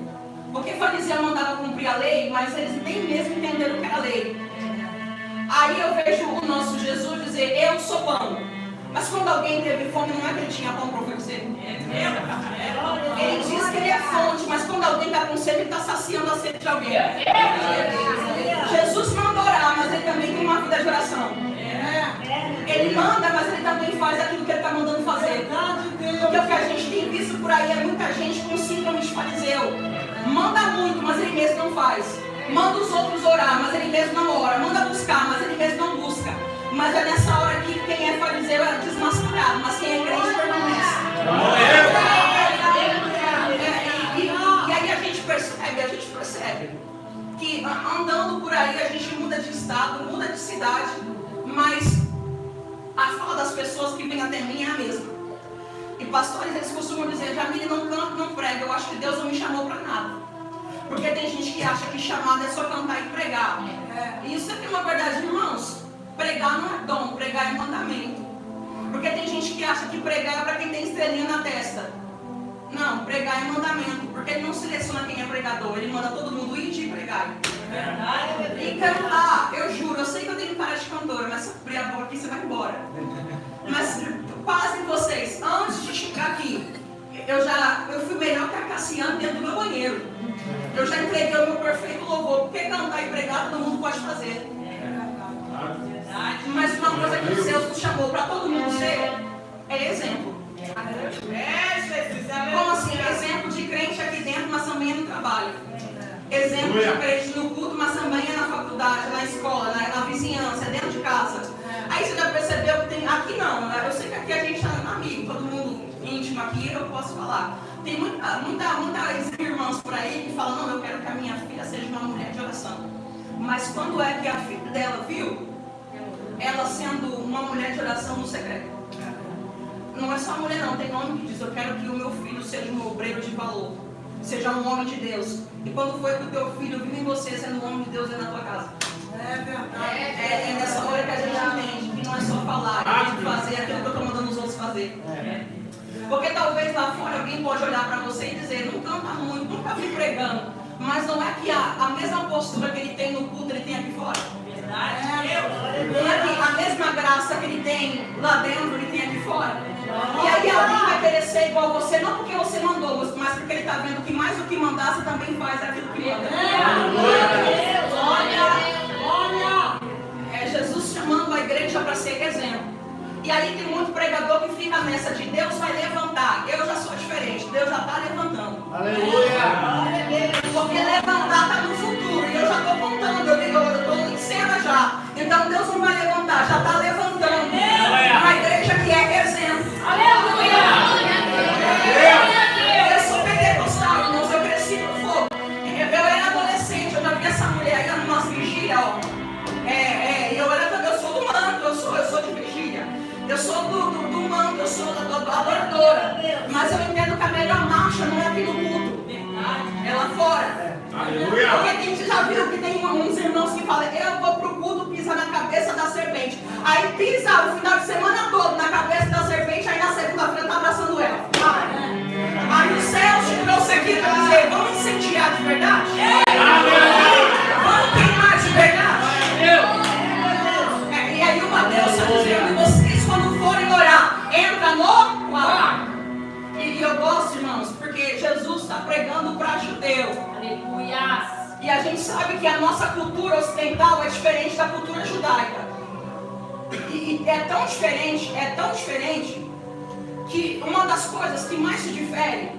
Speaker 3: Porque fariseu mandava cumprir a lei, mas eles nem mesmo entenderam o que era a lei. Aí eu vejo o nosso Jesus dizer, eu sou pão. Mas quando alguém teve fome, não é que ele tinha pão para oferecer. Ele diz que ele é fonte, mas quando alguém está com sede, ele está saciando a sede de alguém. Jesus manda orar, mas ele também tem uma vida de oração. Ele manda, mas ele também faz aquilo que ele está mandando fazer. Porque o que a gente tem visto por aí é muita gente com síndrome de fariseu. Manda muito, mas ele mesmo não faz. Manda os outros orar, mas ele mesmo não ora. Manda buscar, mas ele mesmo não busca. Mas é nessa hora que quem é fariseu é desmascarado, mas quem é crente permanece. E aí a gente percebe que andando por aí a gente muda de estado, muda de cidade, mas a fala das pessoas que vêm até mim é a mesma. E pastores, eles costumam dizer, Jamile, não canto, não prega, eu acho que Deus não me chamou para nada. Porque tem gente que acha que chamado é só cantar e pregar. E isso é uma verdade, irmãos. Pregar não é dom, pregar é mandamento. Porque tem gente que acha que pregar é para quem tem estrelinha na testa. Não, pregar é mandamento. Porque ele não seleciona quem é pregador, ele manda todo mundo ir e pregar. E cantar, eu juro, eu sei que eu tenho cara de cantora, mas se eu abrir a boca aqui, você vai embora. Mas pasmem vocês, antes de chegar aqui, eu fui melhor que a Cassiane dentro do meu banheiro. Eu já entreguei o meu perfeito louvor, porque cantar e pregar todo mundo pode fazer. Mas uma coisa que Deus nos chamou para todo mundo ser é exemplo. Como assim? Exemplo de crente aqui dentro, mas também no trabalho. Exemplo de crente no culto, mas também na faculdade, na escola, na vizinhança, dentro de casa. Aí você já percebeu que tem. Aqui não, né? Eu sei que aqui a gente é amigo, todo mundo íntimo aqui, eu posso falar. Tem muitas irmãs por aí que falam, não, eu quero que a minha filha seja uma mulher de oração. Mas quando é que a filha dela viu ela sendo uma mulher de oração no secreto? Não é só mulher não, tem nome que diz, eu quero que o meu filho seja um obreiro de valor, seja um homem de Deus. E quando foi que o teu filho vive em você sendo um homem de Deus dentro da tua casa? É verdade. É nessa hora que a gente entende que não é só falar, é de fazer aquilo que eu estou mandando os outros fazer. Porque talvez lá fora alguém pode olhar para você e dizer, não canta muito, nunca vi pregando. Mas não é que a mesma postura que ele tem no culto, ele tem aqui fora. Não é que a mesma graça que ele tem lá dentro, ele tem aqui fora. E aí alguém vai querer ser igual a você, não porque você mandou, mas porque ele está vendo que mais do que mandar, você também faz aquilo que manda. É Jesus chamando a igreja para ser exemplo. E aí tem muito pregador que fica nessa de Deus vai levantar. Eu já sou diferente, Deus já está levantando.
Speaker 2: Aleluia!
Speaker 3: Porque levantar está no futuro. E eu já estou contando, eu estou em cena já. Então Deus não vai levantar, já está levantando. Uma igreja que é exemplo. Aleluia! Eu sou pentecostal, irmãos, eu cresci no fogo. Eu era adolescente, eu já vi essa mulher aí numa vigília, ó. Eu sou do manto, eu sou de vigília. Eu sou do manto, eu sou da adoradora. Mas eu entendo que a melhor marcha não é aqui no culto, é lá fora.
Speaker 2: Aleluia!
Speaker 3: Porque a gente já viu que tem uns irmãos que falam, eu vou pro culto pisar na cabeça da serpente. Aí pisa o final de semana todo na cabeça da serpente, aí na segunda-feira tá abraçando ela. Aí o céu te trouxe aqui para dizer, vamos incendiar de verdade? Vamos queimar de verdade? E aí uma Deus está dizendo, vocês quando forem orar, entra no quarto. E eu gosto, irmãos, porque Jesus está pregando para judeu. Aleluia. E a gente sabe que a nossa cultura ocidental é diferente da cultura judaica. E é tão diferente, que uma das coisas que mais se difere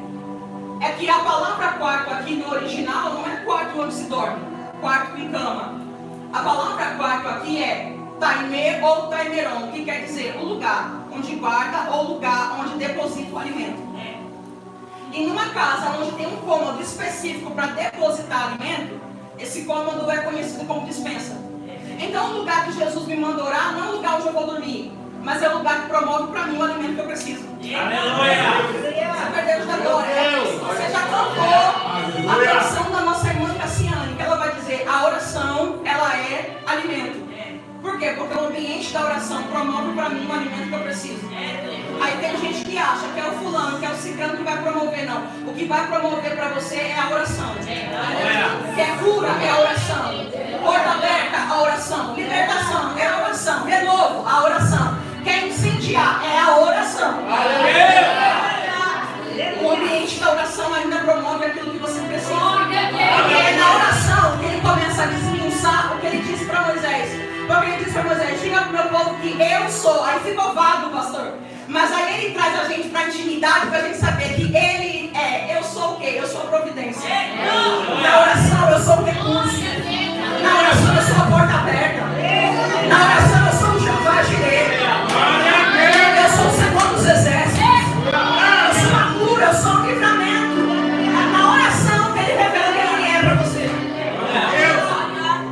Speaker 3: é que a palavra quarto aqui no original não é quarto onde se dorme, quarto em cama. A palavra quarto aqui é taimê ou taimeron, que quer dizer o lugar onde guarda ou lugar onde deposita o alimento. E numa casa onde tem um cômodo específico para depositar alimento, esse cômodo é conhecido como despensa. Então o lugar que Jesus me manda orar não é o lugar onde eu vou dormir, mas é o lugar que promove para mim o alimento que eu preciso. Aleluia! Você perdeu da glória. Você já cantou a canção da nossa irmã Cassiane, que ela vai dizer, a oração, ela é alimento. Por quê? Porque o ambiente que acha que é o fulano, que é o ciclano que vai promover, não. O que vai promover para você é a oração. Quer cura? É a oração. Porta aberta? A oração. Libertação? É a oração. Renovo? A oração. Quer incendiar? É a oração. O ambiente da oração ainda promove aquilo que você precisa. Porque é na oração que ele começa a desmiuçar o que ele disse para Moisés. Porque ele disse para Moisés: diga para o meu povo que eu sou. Aí ficou vago, pastor. Mas aí ele traz a gente para a intimidade para a gente saber que ele é. Eu sou o quê? Eu sou a providência. Na oração eu sou o recurso. Na oração eu sou a porta aberta. Na oração eu sou o Jeová Jireh. Eu sou o Senhor dos exércitos. Eu sou a cura, eu sou o livramento. É na oração que ele revela quem ele é para você.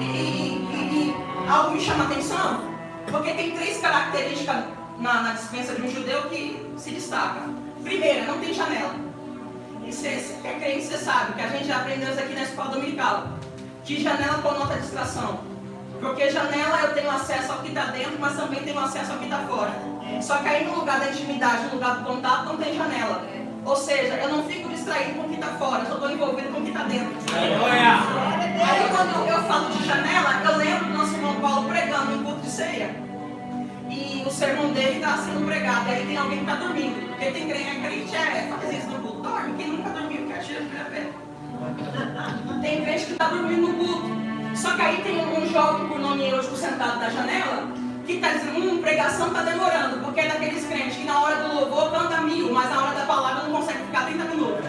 Speaker 3: E algo me chama a atenção, porque tem 3 características na dispensa de um judeu que se destacam. Primeira, não tem janela. E se é crente, você sabe que a gente já aprendeu isso aqui na escola dominical, que janela conota distração. Porque janela eu tenho acesso ao que está dentro, mas também tenho acesso ao que está fora. Só que aí no lugar da intimidade, no lugar do contato, não tem janela. Ou seja, eu não fico distraído com o que está fora, eu só estou envolvido com o que está dentro. Aí quando eu falo de janela, eu lembro do nosso irmão Paulo pregando em culto de ceia. E o sermão dele está sendo pregado, e aí tem alguém que está dormindo. Porque tem crente faz isso no culto, dorme. Quem nunca dormiu, que atira a primeira vez. Tem crente que está dormindo no culto. Só que aí tem um jovem por nome Eusco sentado na janela, que está dizendo, pregação está demorando, porque é daqueles crentes que na hora do louvor canta 1000, mas na hora da palavra não consegue ficar 30 minutos.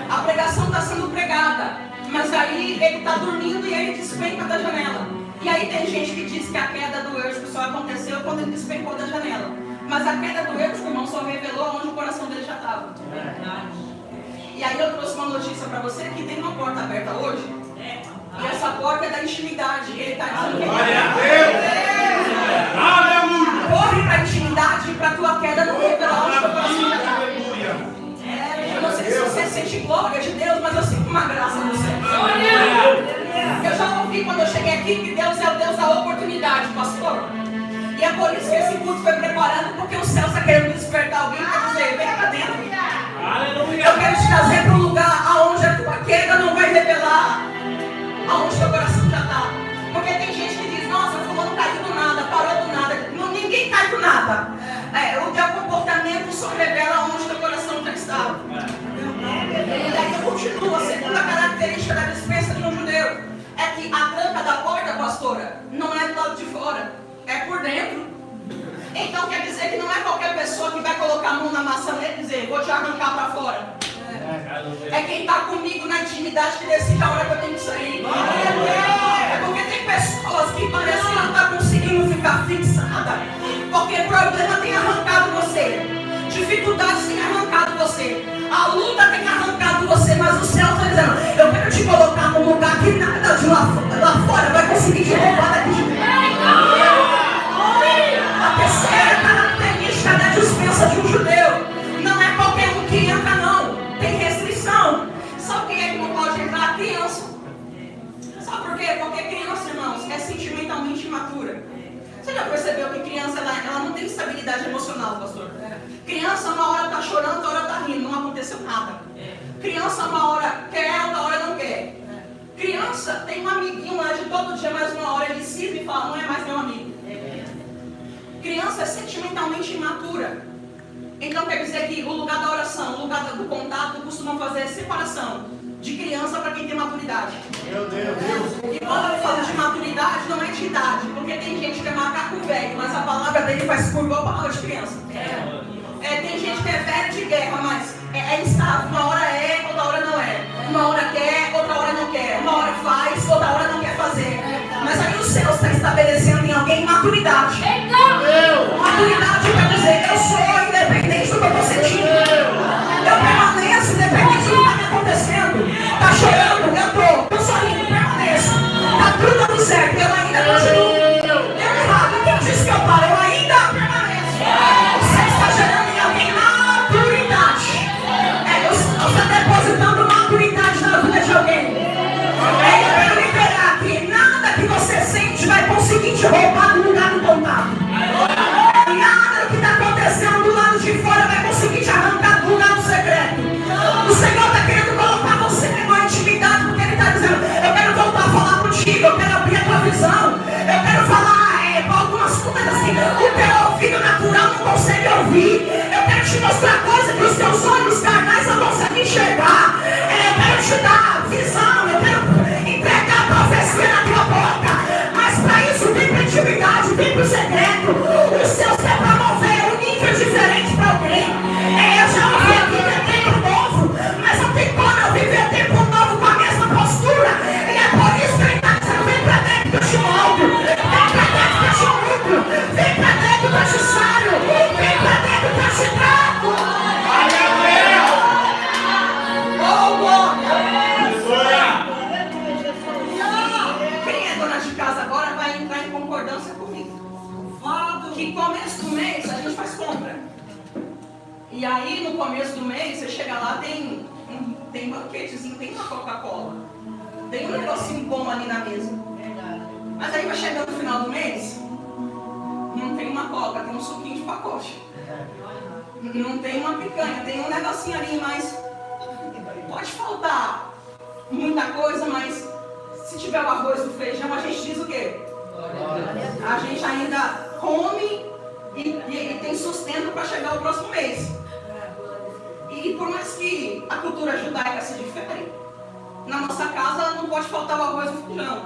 Speaker 3: A pregação está sendo pregada, mas aí ele está dormindo e ele despenca da janela. E aí tem gente que diz que a queda do Eusco só aconteceu quando ele despencou da janela. Mas a queda do Eusco, irmão, só revelou onde o coração dele já estava. E aí eu trouxe uma notícia para você que tem uma porta aberta hoje. E essa porta é da intimidade. Ele está dizendo que corre para a intimidade para a tua queda não revelar onde o teu coração já está. Eu não sei se você sente glória de Deus, mas eu sinto uma graça no céu. Eu já ouvi quando eu cheguei aqui que Deus é o Deus da oportunidade, pastor. E é por isso que esse culto foi preparado, porque o céu está querendo despertar alguém para dizer: vem para dentro. Eu quero te trazer para um lugar onde a tua queda não vai revelar aonde teu coração já está. Porque tem gente que diz: nossa, fulano caiu do nada, parou do nada. Não, ninguém cai do nada. O teu comportamento só revela onde teu coração já está. E aí eu continuo. A segunda característica da dispensa de um judeu é que a tranca da porta, pastora, não é do lado de fora, é por dentro. Então quer dizer que não é qualquer pessoa que vai colocar a mão na maçaneta e dizer: vou te arrancar para fora. É quem está comigo na intimidade que decide a hora que eu tenho que sair. É porque tem pessoas que parecem que não estão conseguindo ficar fixada, porque problema tem arrancado você, dificuldades tem arrancado você, a luta tem arrancado você, mas o céu está dizendo: eu quero te colocar num lugar que nada de lá fora vai conseguir te roubar daqui de dentro. A terceira característica da dispensa de um judeu não é qualquer um que entra, não. Tem restrição. Sabe quem é que não pode entrar? Criança. Sabe por quê? Porque criança, irmãos, é sentimentalmente imatura. Você já percebeu que criança ela não tem estabilidade emocional, pastor? Criança uma hora está chorando, outra hora está rindo, não aconteceu nada. Criança uma hora quer, outra hora não quer. Criança tem um amiguinho lá de todo dia, mas uma hora ele cisma e fala: não é mais meu amigo. Criança é sentimentalmente imatura. Então quer dizer que o lugar da oração, o lugar do contato, costumam fazer separação de criança para quem tem maturidade. Meu Deus. E quando eu falo de maturidade, não é de idade, porque tem gente que é macaco velho, mas a palavra dele faz curva a palavra de criança. Tem gente que é velho de guerra, mas é instável. Uma hora é, outra hora não é. Uma hora quer, outra hora não quer. Uma hora faz, outra hora não quer fazer. Mas aí o céu está estabelecendo em alguém maturidade. Maturidade quer dizer: eu sou independente do que eu estou sentindo. Eu permaneço independente do que está me acontecendo. Está chorando, eu estou sorrindo, permaneço. Está tudo dando certo, eu ainda continuo. Deu errado, quem disse que eu paro? Eu ainda permaneço. O céu está gerando em alguém maturidade. Deus está depositando maturidade na vida de alguém. Eu quero liberar que nada que você sente vai conseguir te roubar do lugar do contato. Nada do que está acontecendo
Speaker 1: te mostrar coisas que os teus olhos carnais não conseguem enxergar. Eu quero te dar visão, eu quero entregar a profecia na tua boca. Mas para isso, vem para intimidade, vem para o secreto. O Senhor quer promover um nível diferente para alguém. Eu já ouvi aqui que é tempo novo, mas não tem como eu viver tempo novo com a mesma postura. E é por isso que ele está dizendo: vem para dentro que eu te moldo, vem para dentro que eu te mudo, vem para dentro que eu te saro, vem para dentro que eu te trago. Quem é dona de casa agora vai entrar em concordância comigo. Que começo do mês a gente faz compra. E aí no começo do mês você chega lá, tem banquetezinho, tem uma Coca-Cola, tem um negocinho bom ali na mesa. Mas aí vai chegando no final do mês, não tem uma Coca, tem um suquinho de pacote. Não tem uma picanha, tem um negocinho ali, mas pode faltar muita coisa, mas se tiver o arroz e o feijão, a gente diz o quê? A gente ainda come e tem sustento para chegar ao próximo mês. E por mais que a cultura judaica se difere, na nossa casa não pode faltar o arroz e o feijão.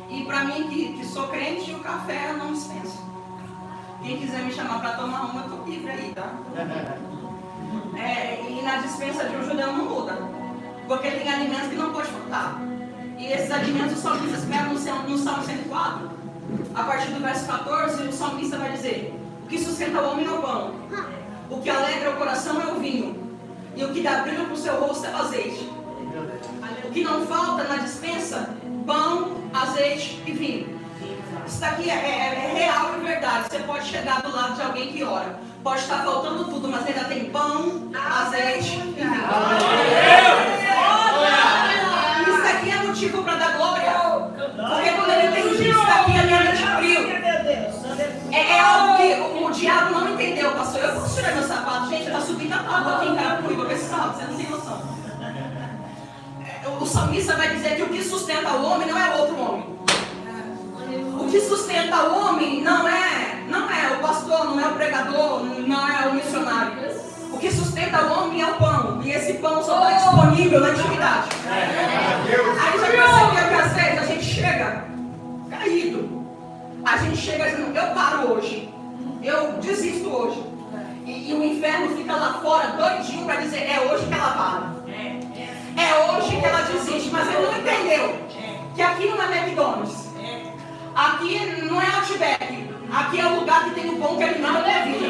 Speaker 1: E para mim, que sou crente, o café eu não dispenso. Quem quiser me chamar para tomar uma, eu estou livre aí, tá? E na dispensa de um judeu não muda. Porque tem alimentos que não pode faltar. E esses alimentos o salmista pega no Salmo 104, a partir do verso 14, o salmista vai dizer: o que sustenta o homem é o pão, o que alegra o coração é o vinho, e o que dá brilho para o seu rosto é o azeite. O que não falta na dispensa: pão, azeite e vinho. Isso aqui é real e verdade. Você pode chegar do lado de alguém que ora, pode estar faltando tudo, mas ainda tem pão, azeite e vinho. Isso aqui é motivo para dar glória. Porque quando ele entendi isso daqui, a minha mente abriu. É algo que o diabo não entendeu, pastor. Eu posso tirar meu sapato? Gente, tá subindo a tábua aqui em Carapicuíba com esse sábado, você não tem noção. O salmista vai dizer que o que sustenta o homem não é o outro homem. O que sustenta o homem não é o pastor, não é o pregador, não é o missionário. O que sustenta o homem é o pão. E esse pão só está disponível na intimidade. Aí já percebeu que às vezes a gente chega caído. A gente chega dizendo: eu paro hoje, eu desisto hoje. E o inferno fica lá fora doidinho para dizer: é hoje que ela para. É hoje que ela desiste. Mas ele não entendeu que aqui não é McDonald's. Aqui não é Outback. Aqui é o lugar que tem o pão que alimenta a minha vida.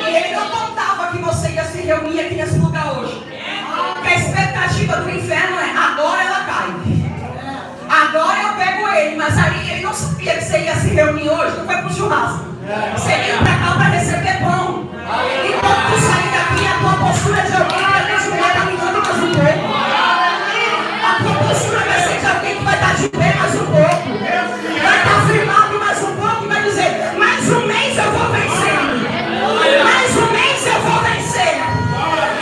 Speaker 1: E ele não contava que você ia se reunir aqui nesse lugar hoje. Porque a expectativa do inferno é: agora ela cai. Agora eu pego ele. Mas aí ele não sabia que você ia se reunir hoje. Não foi pro churrasco. Você veio pra cá para receber pão. E quando tu sair daqui, a tua postura de alguém que vai continuar caminhando mais um pouco. A tua postura vai ser de alguém que vai estar de pé mais um pouco. Vai estar firmado mais um pouco e vai dizer: mais um mês eu vou vencendo. Mais um mês eu vou vencer.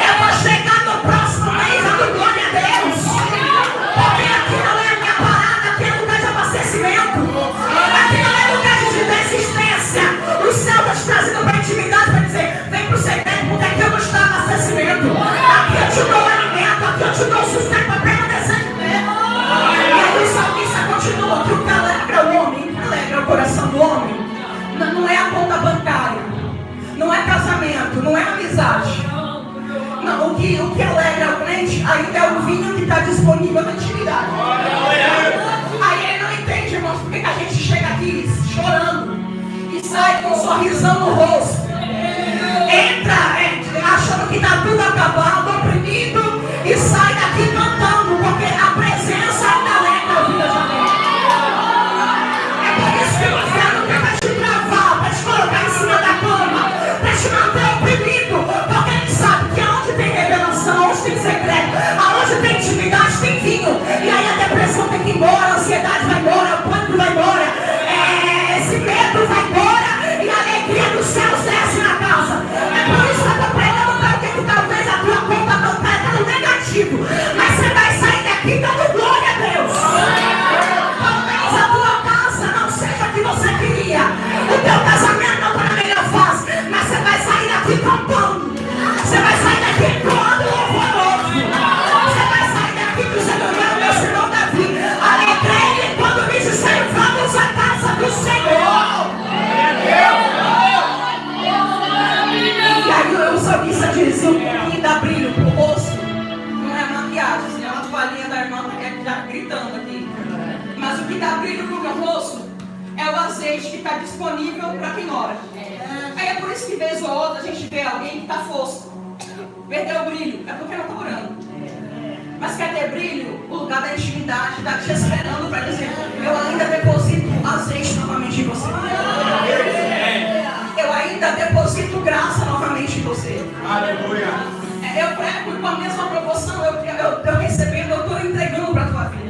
Speaker 1: Eu vou chegar no próximo mês dando glória a Deus. Porque aqui não é a minha parada, aqui é lugar de abastecimento. Aqui não é lugar de desistência. O céu está te trazendo para a intimidade para dizer: vem para o secreto, porque aqui eu vou te dar abastecimento. Aqui eu te dou alimento, aqui eu te dou sustento para permanecer de pé. E aí o salmista continua que o que alegra o homem, o que alegra o coração do homem, não é a conta bancária, não é casamento, não é amizade. Não, o que alegra o crente ainda é o vinho que está disponível na intimidade. Aí ele não entende, irmãos, porque que a gente chega aqui chorando e sai com um sorrisão no rosto. Entra achando que está tudo acabado, oprimido, e sai daqui cantando, porque a presença ainda alegra a vida de alguém. É por isso que o inferno quer te travar, para te colocar em cima da cama, para te manter oprimido, porque ele sabe que aonde tem revelação, aonde tem secreto, aonde tem intimidade, tem vinho. E aí a depressão tem que ir embora, a ansiedade vai embora, o pânico vai embora, esse medo vai embora, e a alegria dos céus desce daqui cantando. Você vai sair daqui entoando louvor novo. Você vai sair daqui dizendo: meu irmão Davi, alegrei quando me disseram: vamos à casa do Senhor. E aí o salmista diz: o que dá brilho pro rosto não é maquiagem, senão a toalhinha da irmã já gritando aqui. Mas o que dá brilho pro meu rosto é o azeite que está disponível para quem ora. Aí é por isso que vez ou outra a gente vê alguém que está fosco, perdeu o brilho, é porque não está orando. Mas quer ter brilho, o lugar da intimidade está te esperando para dizer: eu ainda deposito azeite novamente em você. Eu ainda deposito graça novamente em você.
Speaker 2: Aleluia.
Speaker 1: Eu prego e com a mesma proporção eu recebendo, eu estou entregando para a tua vida.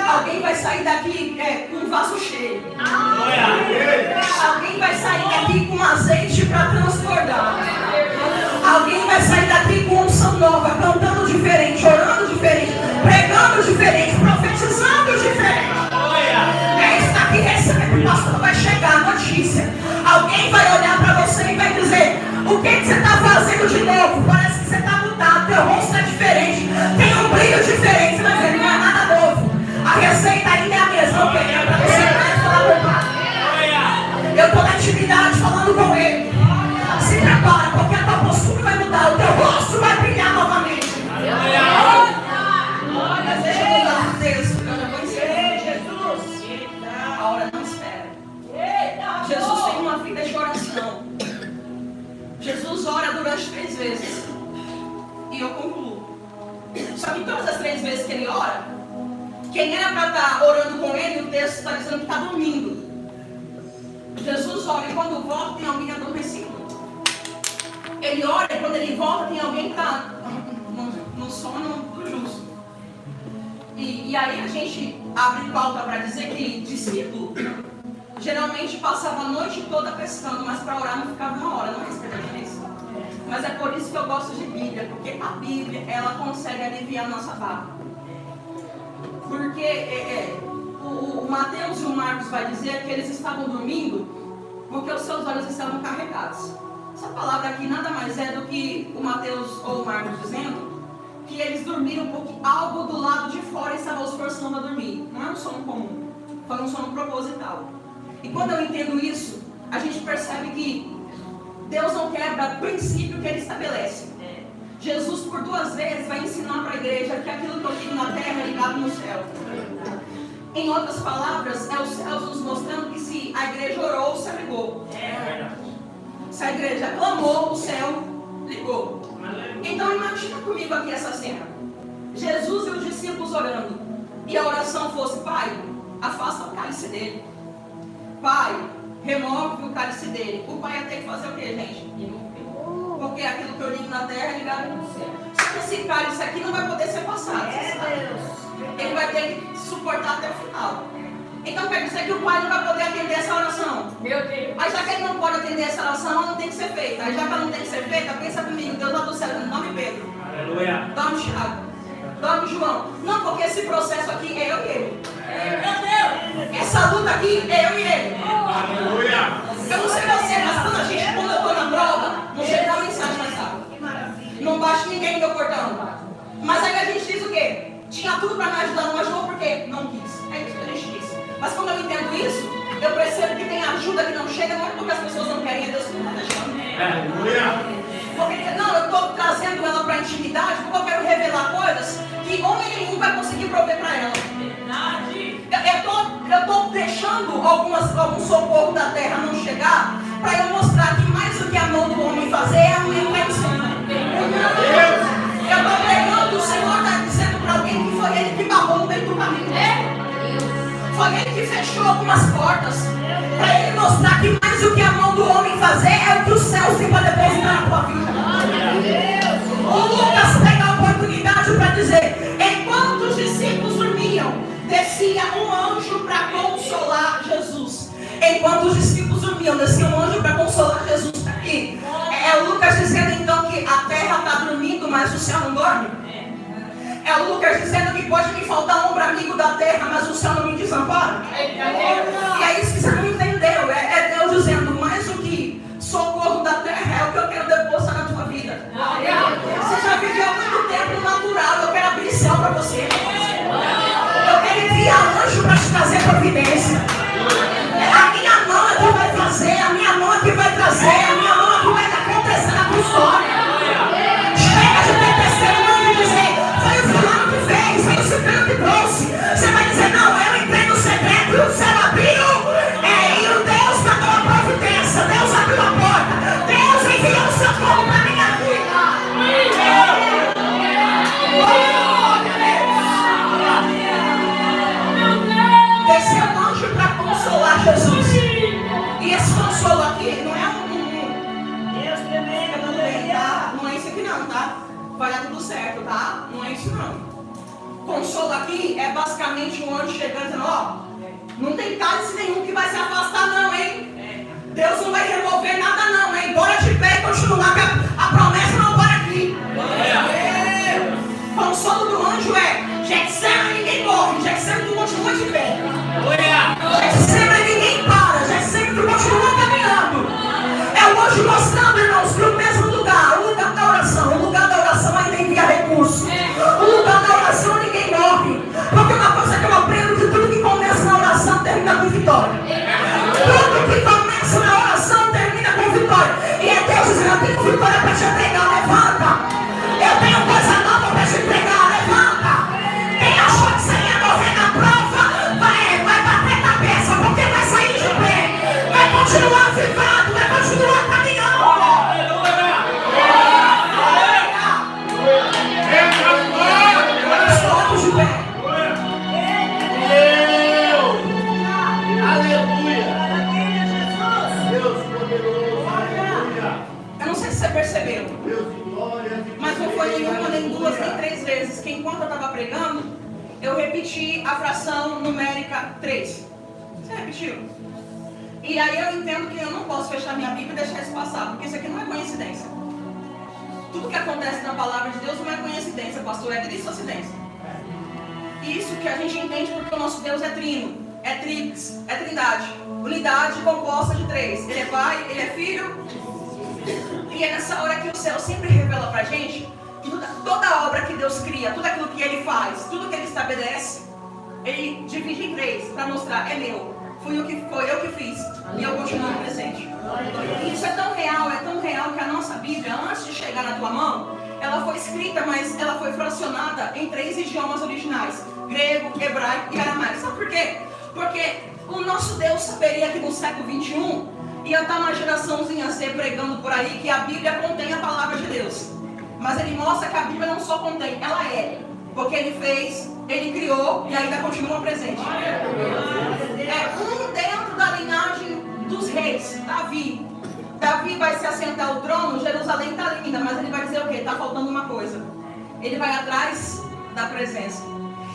Speaker 1: Alguém vai sair daqui com um vaso cheio. Alguém vai sair daqui com azeite para transbordar. Alguém vai sair daqui com unção nova, cantando diferente, orando diferente, pregando diferente, profetizando diferente. É isso daqui, recebe, o pastor vai chegar a notícia. Alguém vai olhar para você e vai dizer: o que você está fazendo de novo? Parece que você está mudado, teu rosto é diferente, tem um brilho diferente, mas ele não é nada novo. A receita ainda é a mesma. Eu quero para você falar com o Pai. Eu estou na intimidade falando com ele. Se prepara, porque a tua postura vai mudar, o teu rosto vai brilhar novamente. Mas deixa eu mudar o texto, eu já vou ensinar. Jesus, a hora não espera. Jesus tem uma vida de oração. Jesus ora durante 3 vezes. E eu concluo. Só que todas as 3 vezes que ele ora, quem era para estar orando com ele, o texto está dizendo que está dormindo. Jesus ora e quando volta tem alguém adormecido. Ele ora e quando ele volta tem alguém que está no sono do justo. E aí a gente abre pauta para dizer que discípulo geralmente passava a noite toda pescando, mas para orar não ficava 1 hora, não respeita a diferença. Mas é por isso que eu gosto de Bíblia, porque a Bíblia ela consegue aliviar a nossa barra. Porque o Mateus e o Marcos vai dizer que eles estavam dormindo porque os seus olhos estavam carregados. Essa palavra aqui nada mais é do que o Mateus ou o Marcos dizendo que eles dormiram porque algo do lado de fora estava os forçando a dormir. Não é um sono comum, foi um sono proposital. E quando eu entendo isso, a gente percebe que Deus não quebra o princípio que Ele estabelece. Jesus por 2 vezes vai ensinar para a igreja que aquilo que eu digo na terra é ligado no céu. Em outras palavras, é os céus nos mostrando que se a igreja orou, o céu ligou. Se a igreja clamou, o céu ligou. Então imagina comigo aqui essa cena. Jesus e os discípulos orando. E a oração fosse: Pai, afasta o cálice dele. Pai, remove o cálice dele. O pai ia ter que fazer o quê, gente? Porque aquilo que eu ligo na terra é ligado no céu. Só que esse cálice aqui não vai poder ser passado. Ele vai ter que suportar até o final. Então quer dizer que o pai não vai poder atender essa oração. Meu Deus. Aí já que ele não pode atender essa oração, ela não tem que ser feita. Aí já que ela não tem que ser feita, pensa comigo, Deus lá do céu, nome Pedro. Aleluia. Nome Thiago. Nome João. Não, porque esse processo aqui é eu e ele. Meu Deus. Essa luta aqui é eu e ele. Aleluia. Eu não sei você, mas quando eu estou na prova, não chega a mensagem mais rápido. Não bate ninguém no meu portão. Mas aí a gente diz o quê? Tinha tudo para me ajudar, não ajudou por quê? Não quis. É isso que a gente diz. Mas quando eu entendo isso, eu percebo que tem ajuda que não chega, não é porque as pessoas não querem, é Deus que não está deixando. Porque, não, eu estou trazendo ela para a intimidade, porque eu quero revelar coisas que homem nenhum vai conseguir prover para ela. Eu estou deixando algum socorro da terra não chegar, para eu mostrar que mais do que a mão do homem fazer é a minha intenção. Eu estou pregando, o Senhor está dizendo para alguém que foi Ele que barrou no meio do caminho. Foi Ele que fechou algumas portas, para Ele mostrar que mais do que a mão do homem fazer é o que os céus têm para depositar na tua vida. O Lucas pega a oportunidade para dizer: enquanto os discípulos dormiam, descia um anjo para consolar Jesus. Enquanto os discípulos dormiam, descia um anjo para consolar Jesus. Aqui é o Lucas dizendo então que a terra está dormindo, mas o céu não dorme. É o Lucas dizendo que pode me faltar ombro amigo da terra, mas o céu não me desampara. E é isso que você não entendeu. É Deus dizendo: mais do que socorro da terra, é o que eu quero
Speaker 3: não, tá? Vai dar tudo certo, tá? Não é isso não. Consolo aqui é basicamente um anjo chegando e dizendo, ó, não tem cálice nenhum que vai se afastar não, hein? Deus não vai remover nada não, hein? Bora de pé e continuar, que a promessa não para aqui. Consolo do anjo é, Getsemane ninguém morre, Getsemane tu continua de pé. Getsemane ninguém para, Getsemane tu continua caminhando. É o anjo mostrando, irmãos, que o mesmo lugar, o lugar da oração ainda envia recurso. O lugar da oração ninguém morre. Porque uma coisa que eu aprendo, que tudo que começa na oração termina com vitória. Tudo que começa na oração termina com vitória. E é Deus dizendo, eu tenho vitória para te entregar, levanta. Eu tenho coisa nova para te entregar, levanta. Quem achou que você ia morrer na prova, vai bater cabeça, porque vai sair de pé. Vai continuar vibrando, vai continuar caminhando. Todos de pé. Eu não sei se você percebeu, mas não foi nenhuma, nem duas, nem três vezes que enquanto eu estava pregando, eu repeti a fração numérica 3. Você repetiu? E aí eu entendo que eu não posso fechar minha Bíblia e deixar isso passar, porque isso aqui não é coincidência. Tudo que acontece na palavra de Deus não é coincidência, pastor, é coincidência. Isso que a gente entende porque o nosso Deus é trino, é tríplice, é trindade, unidade composta de 3. Ele é Pai, Ele é Filho. E é nessa hora que o céu sempre revela pra gente que toda a obra que Deus cria, tudo aquilo que Ele faz, tudo que Ele estabelece, Ele divide em 3 para mostrar, é meu, foi eu que fiz e eu continuo presente. E isso é tão real que a nossa Bíblia, antes de chegar na tua mão, ela foi escrita, mas ela foi fracionada em 3 idiomas originais: grego, hebraico e aramaico. Sabe por quê? Porque o nosso Deus saberia que no século 21 ia estar uma geraçãozinha ser pregando por aí que a Bíblia contém a palavra de Deus. Mas Ele mostra que a Bíblia não só contém, ela é. Porque Ele fez, Ele criou e ainda continua presente. É um dentro da linhagem dos reis, Davi. Davi vai se assentar ao trono, Jerusalém está linda, mas ele vai dizer o quê? Está faltando uma coisa. Ele vai atrás da presença.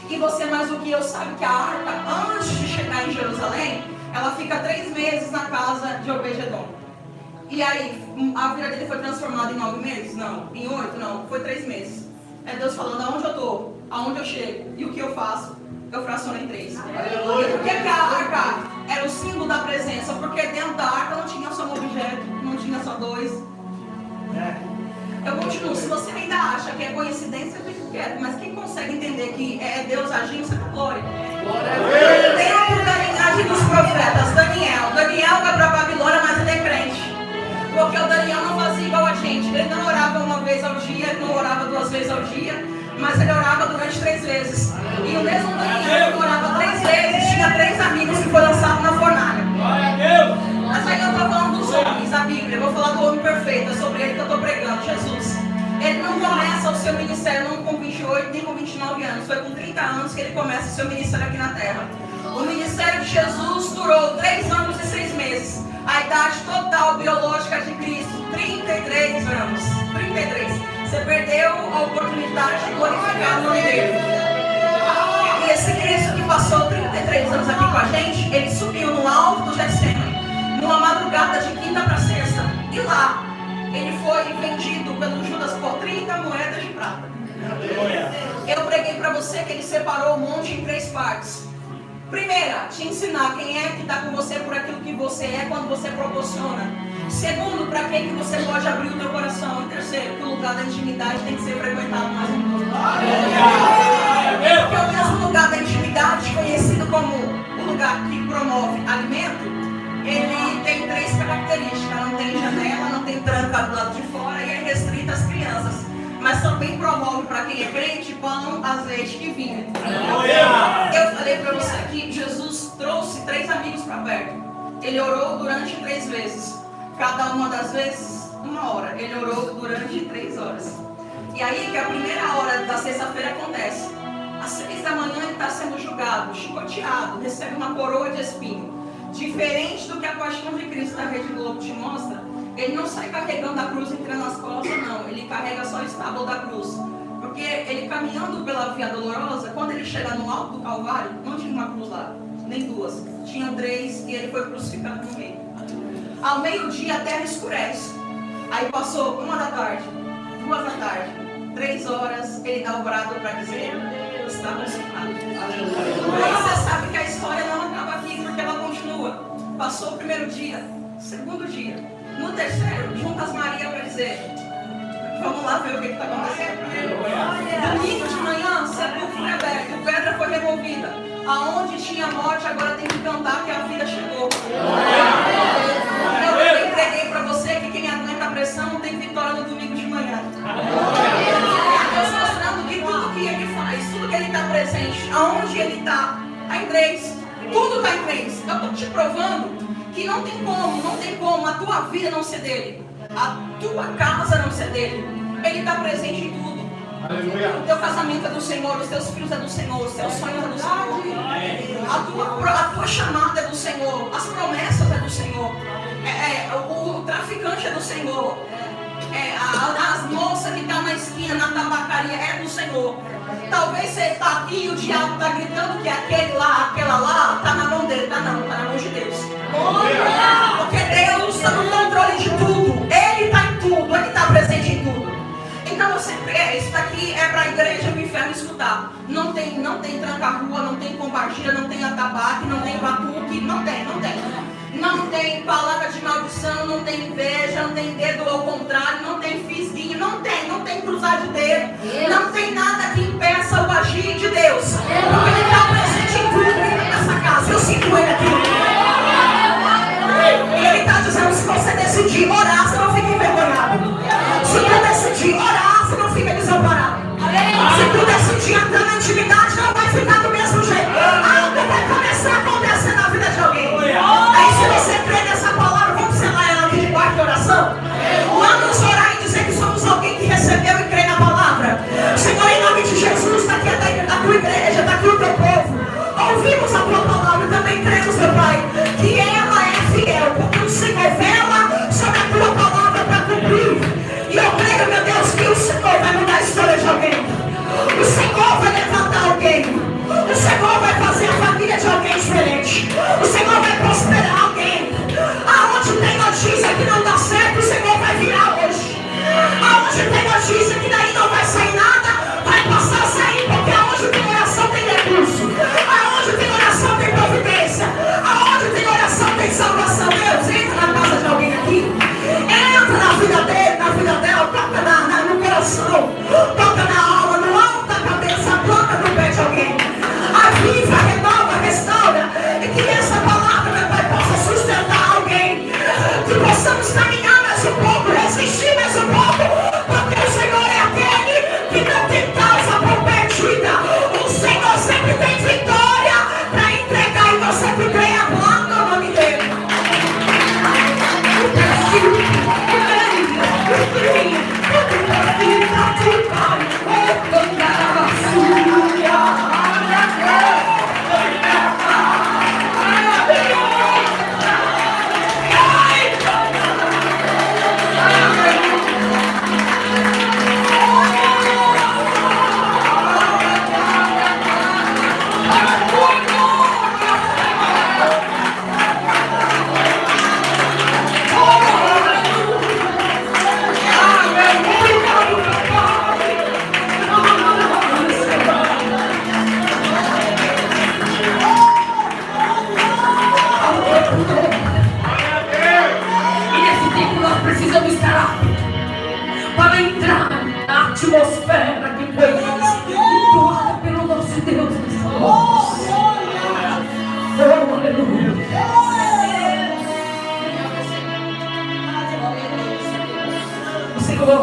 Speaker 3: E você mais do que eu sabe que a arca, antes de chegar em Jerusalém, ela fica 3 meses na casa de Obed-edom. E aí, a vida dele foi transformada em 9 meses? Não. Em 8? Não. Foi 3 mesis. É Deus falando aonde eu estou, aonde eu chego e o que eu faço, eu fraciono em 3. E por que a arca era o símbolo da presença? Porque dentro da arca não tinha só um objeto, não tinha só 2. Eu continuo, se você ainda acha que é coincidência, fica quieto, mas quem consegue entender que é Deus agindo, você tem glória. Dentro da linhagem dos profetas, Daniel vai para a Babilônia, mas ele é crente. Porque o Daniel não fazia igual a gente. Ele não orava uma vez ao dia, ele não orava 2 vezes ao dia, mas ele orava durante 3 vezes. E o mesmo Daniel que orava 3 vezes, tinha 3 amigos que foram lançados na fornalha. Mas aí eu estou falando dos homens da Bíblia, eu vou falar do homem perfeito, é sobre ele que eu estou pregando, Jesus. Ele não começa o seu ministério não com 28 nem com 29 anos, foi com 30 anos que ele começa o seu ministério aqui na terra. O ministério de Jesus durou 3 anos e 6 meses. A idade total biológica de Cristo, 33 anos. 33. Você perdeu a oportunidade de glorificar o nome dele. E esse Cristo que passou 33 anos aqui com a gente, ele subiu no alto do Getsemane, numa madrugada de quinta para sexta. E lá, ele foi vendido pelo Judas por 30 moedas de prata. Eu preguei para você que ele separou o monte em 3 partes. Primeira, te ensinar quem é que está com você por aquilo que você é quando você proporciona. Segundo, para quem que você pode abrir o teu coração. E terceiro, que o lugar da intimidade tem que ser frequentado mais um pouco. Porque o mesmo lugar da intimidade, conhecido como o lugar que promove alimento, ele tem 3 características. Não tem janela, não tem tranca do lado de fora e é restrito às crianças. Mas também promove para quem é crente pão, azeite e vinho. Eu falei para você que Jesus trouxe 3 amigos para perto. Ele orou durante 3 vezes. Cada uma das vezes, 1 hora. Ele orou durante 3 horas. E aí que a primeira hora da sexta-feira acontece. Às 6 da manhã ele está sendo julgado, chicoteado, recebe uma coroa de espinho. Diferente do que a paixão de Cristo da Rede Globo te mostra, ele não sai carregando a cruz entrando nas costas, não. Ele carrega só o estábulo da cruz. Porque ele caminhando pela via dolorosa, quando ele chega no alto do Calvário, não tinha uma cruz lá, nem duas. Tinham 3 e ele foi crucificado no meio. Ao meio-dia a terra escurece. Aí passou 1 da tarde, 2 da tarde, 3 horas, ele dá o brado para dizer: está consumado. Você sabe que a história não acaba aqui, porque ela continua. Passou o primeiro dia, segundo dia, no terceiro, juntas Maria para dizer: vamos lá ver o que está acontecendo. Domingo de manhã, sepulcro foi aberto, pedra foi removida. Aonde tinha morte, agora tem que cantar que a vida chegou. Eu entreguei para você que quem aguenta a pressão tem vitória no domingo de manhã. Deus mostrando que tudo que ele faz, tudo que ele está presente, aonde ele está em 3. Tudo está em 3. Eu estou te provando que não tem como a tua vida não ser dele. A tua casa não ser dele. Ele está presente em tudo. Aleluia. O teu casamento é do Senhor, os teus filhos é do Senhor, os teus sonhos é do Senhor. A tua chamada é do Senhor, as promessas é do Senhor. O traficante é do Senhor. As moças que estão na esquina, na tabacaria, é do Senhor. Talvez você está aqui e o diabo está gritando que aquele lá, aquela lá, está na mão dele. Está na mão de Deus. Porque Deus está no controle de tudo. Ele está em tudo, Ele está presente em tudo. Então isso daqui é para a igreja e o inferno escutar. Não tem tranca-rua, não tem compartilha, não tem atabaque, não tem batuque, não tem. Não tem palavra de maldição, não tem inveja, não tem dedo ao contrário, não tem fisguinho, não tem cruzar de dedo, não tem nada que impeça o agir de Deus. Porque Ele está presente em tudo nessa casa. Eu sinto Ele aqui. E Ele está dizendo: se você decidir orar, você não fica envergonhado. Se tu decidir orar, você não fica desamparado. Se tu decidir entrar na intimidade, não vai ficar do mesmo jeito. Algo vai começar a acontecer na vida de alguém. Aí se você crê nessa palavra, vamos selar ela aqui de quarta de oração. Vamos orar e dizer que somos alguém que recebeu e crê na palavra. Senhor, em nome de Jesus, está aqui a tua igreja, está aqui o teu povo. Ouvimos a tua palavra e também cremos, meu Pai, que ela é fiel, porque o Senhor vela sobre a tua palavra para cumprir. E eu creio, meu Deus, que o Senhor vai mudar a história de alguém. O Senhor vai levantar alguém. O Senhor vai fazer a família de alguém diferente. O Senhor vai prosperar alguém. Aonde tem notícia que não dá certo, o Senhor vai virar hoje. Aonde tem notícia que daí não vai sair nada, vai passar a sair, porque aonde tem oração tem recurso. Aonde tem oração tem providência. Aonde tem oração tem salvação. Deus, entra na casa de alguém aqui. Entra na vida dele, na vida dela, toca no coração, toca na alma, no alto da cabeça, toca no pé de alguém. Aviva, renova, restaura, e que essa palavra, meu Pai, possa sustentar alguém. Que possamos caminhar mais um pouco, resistir mais um pouco, porque o Senhor é aquele que não tem causa comprometida. O Senhor sempre tem vitória para entregar, e você que crê, aplauda o nome dele. Atmosfera que foi doada pelo nosso Deus. Oh, aleluia. O Senhor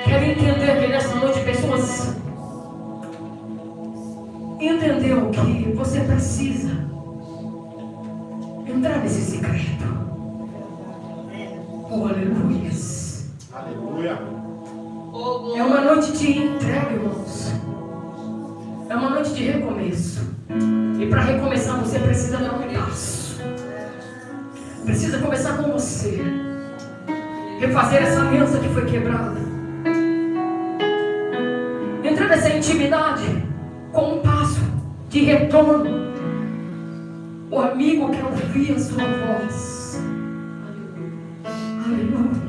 Speaker 3: quer entender que nessa noite pessoas entenderam que você precisa entrar nesse secreto. Oh, aleluia.
Speaker 2: Aleluia.
Speaker 3: É
Speaker 1: uma noite de entrega, irmãos. É uma noite de recomeço. E para recomeçar você precisa dar um passo. Precisa começar com você.
Speaker 4: refazer essa aliança que foi quebrada. Entrar nessa intimidade com um passo de retorno. O amigo quer ouvir a sua voz. Aleluia.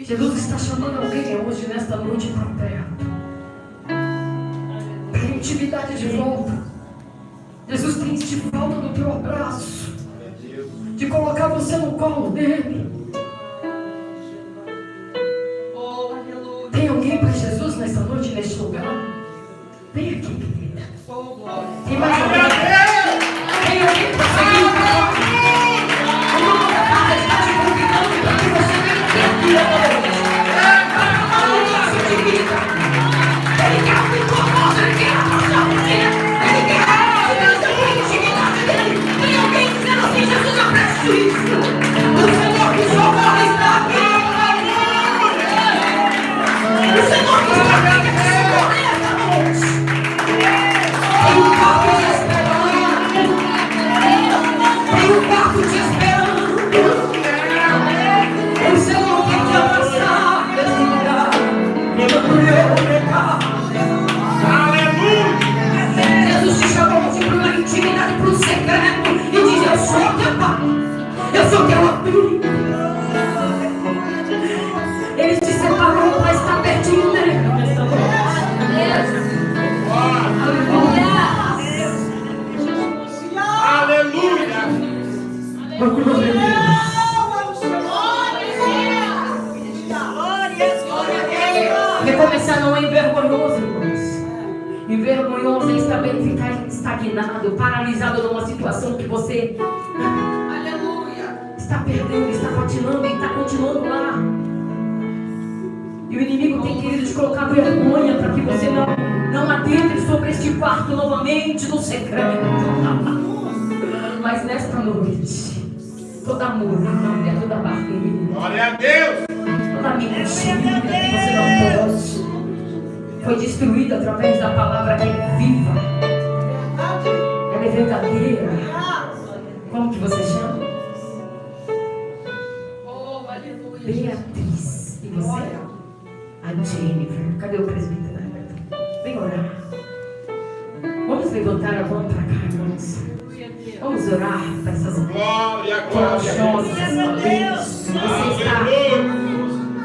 Speaker 4: Jesus está chamando alguém hoje, nesta noite, para perto, para a intimidade de volta. Jesus tem de volta no teu abraço, de colocar você no colo dele. Tem alguém para Jesus nesta noite, neste lugar? Vem aqui, querida. Tem mais alguém? Tem alguém para seguir o colo? O dono da casa está te convidando para que você venha aqui agora. Ele quer ouvir tua voz, ele quer abraçar você, ele quer a intimidade dele. Tem alguém dizendo assim: Jesus, eu preciso. O Senhor que socorre está aqui. O Senhor que está aqui quer te socorrer esta noite. Tem um quarto te esperando. Tem um quarto te esperando. O Senhor quer te abraçar nesse lugar. Jesus te chamou para uma intimidade, para um secreto, e diz: eu sou teu pai, eu sou teu amigo. Ele te separou para estar pertinho dele nesta noite.
Speaker 2: Aleluia.
Speaker 4: Recomeçar não é envergonhoso, irmãos. Envergonhoso é estar bem, ficar estagnado, paralisado numa situação que você está perdendo, está patinando e está continuando lá. E o inimigo tem querido te colocar vergonha para que você não adentre sobre este quarto novamente no secreto. Mas nesta noite, toda muralha, toda barreira,
Speaker 2: Glória a Deus.
Speaker 4: toda mentira que você não pode, foi destruída através da palavra que é viva. Ela é verdadeira. Como que você chama? Beatriz. E você? A Jennifer. Cadê o presbítero? Vem orar. Vamos levantar a mão para cá, irmãos. Vamos orar para essas
Speaker 2: Glória,
Speaker 4: colchões.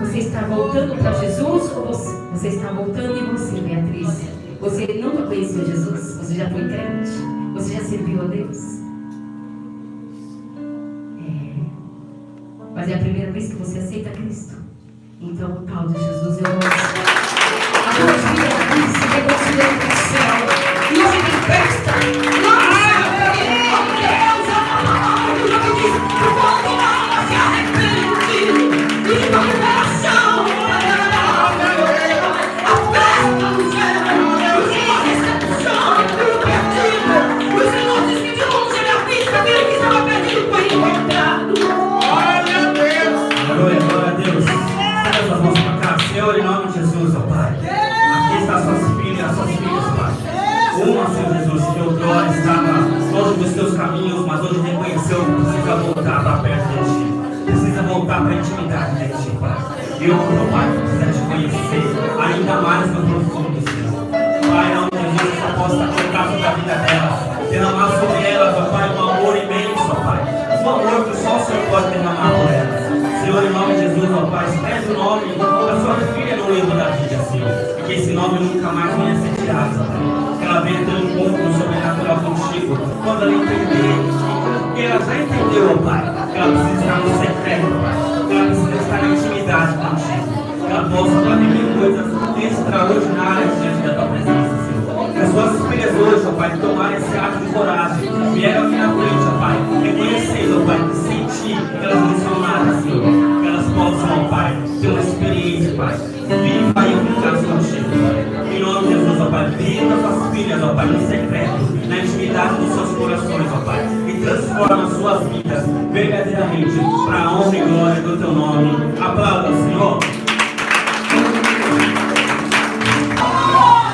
Speaker 4: Você está voltando para Jesus ou você está voltando em você, Beatriz? Você nunca conheceu Jesus? Você já foi crente? Você já serviu a Deus? Mas é a primeira vez que você aceita Cristo. Então, o tal de Jesus é o nosso. A tua vida se reconciliando com o céu. E hoje tem festa. Deus, o nome diz: o povo da alma se arrepende. E uma liberação. A festa do céu. Uma recepção pelo perdido. O Senhor diz que de longe ele avista aquele que estava perdido foi encontrado.
Speaker 5: Glória a Deus. Sai suas mãos para cá, Senhor, em nome de Jesus, ó Pai. Aqui estão as suas filhas, Pai. Uma, Senhor Jesus, que outrora estava longe dos teus caminhos, mas hoje reconheceu que precisa voltar para perto de ti. Precisa voltar para a intimidade de ti, Pai. E eu, meu Pai, precisa te conhecer ainda mais no profundo, Senhor. Pai, em nome de Jesus, só possa colocar sobre a vida delas, derramar sobre elas, ó Pai, um amor imenso, ó Pai. Um amor que só o Senhor pode derramar por elas. Senhor, em nome de Jesus, ó Pai, escreve o nome da sua filha no livro da vida, Senhor. E que esse nome nunca mais venha ser tirado, Pai. Que ela venha ter um encontro sobrenatural contigo. Quando ela entender, que ela já entendeu, ó Pai, que ela precisa estar no secreto, Pai. Que ela precisa estar na intimidade contigo. Que ela possa viver coisas extraordinárias diante da tua presença, Senhor. Que as suas filhas hoje, ó Pai, tomarem esse ato de coragem. Vieram aqui na frente, ó Pai, reconhecendo, ó Pai, que sem ti elas não são nada, Senhor. Que elas possam, ó Pai, ter uma experiência, Pai, viva e eficaz contigo, Pai. Em nome de Jesus, ó Pai, visita suas filhas, ó Pai, no secreto, na intimidade dos seus corações, ó Pai, e transforma suas vidas verdadeiramente para a honra e glória do teu nome. Aplauda, Senhor.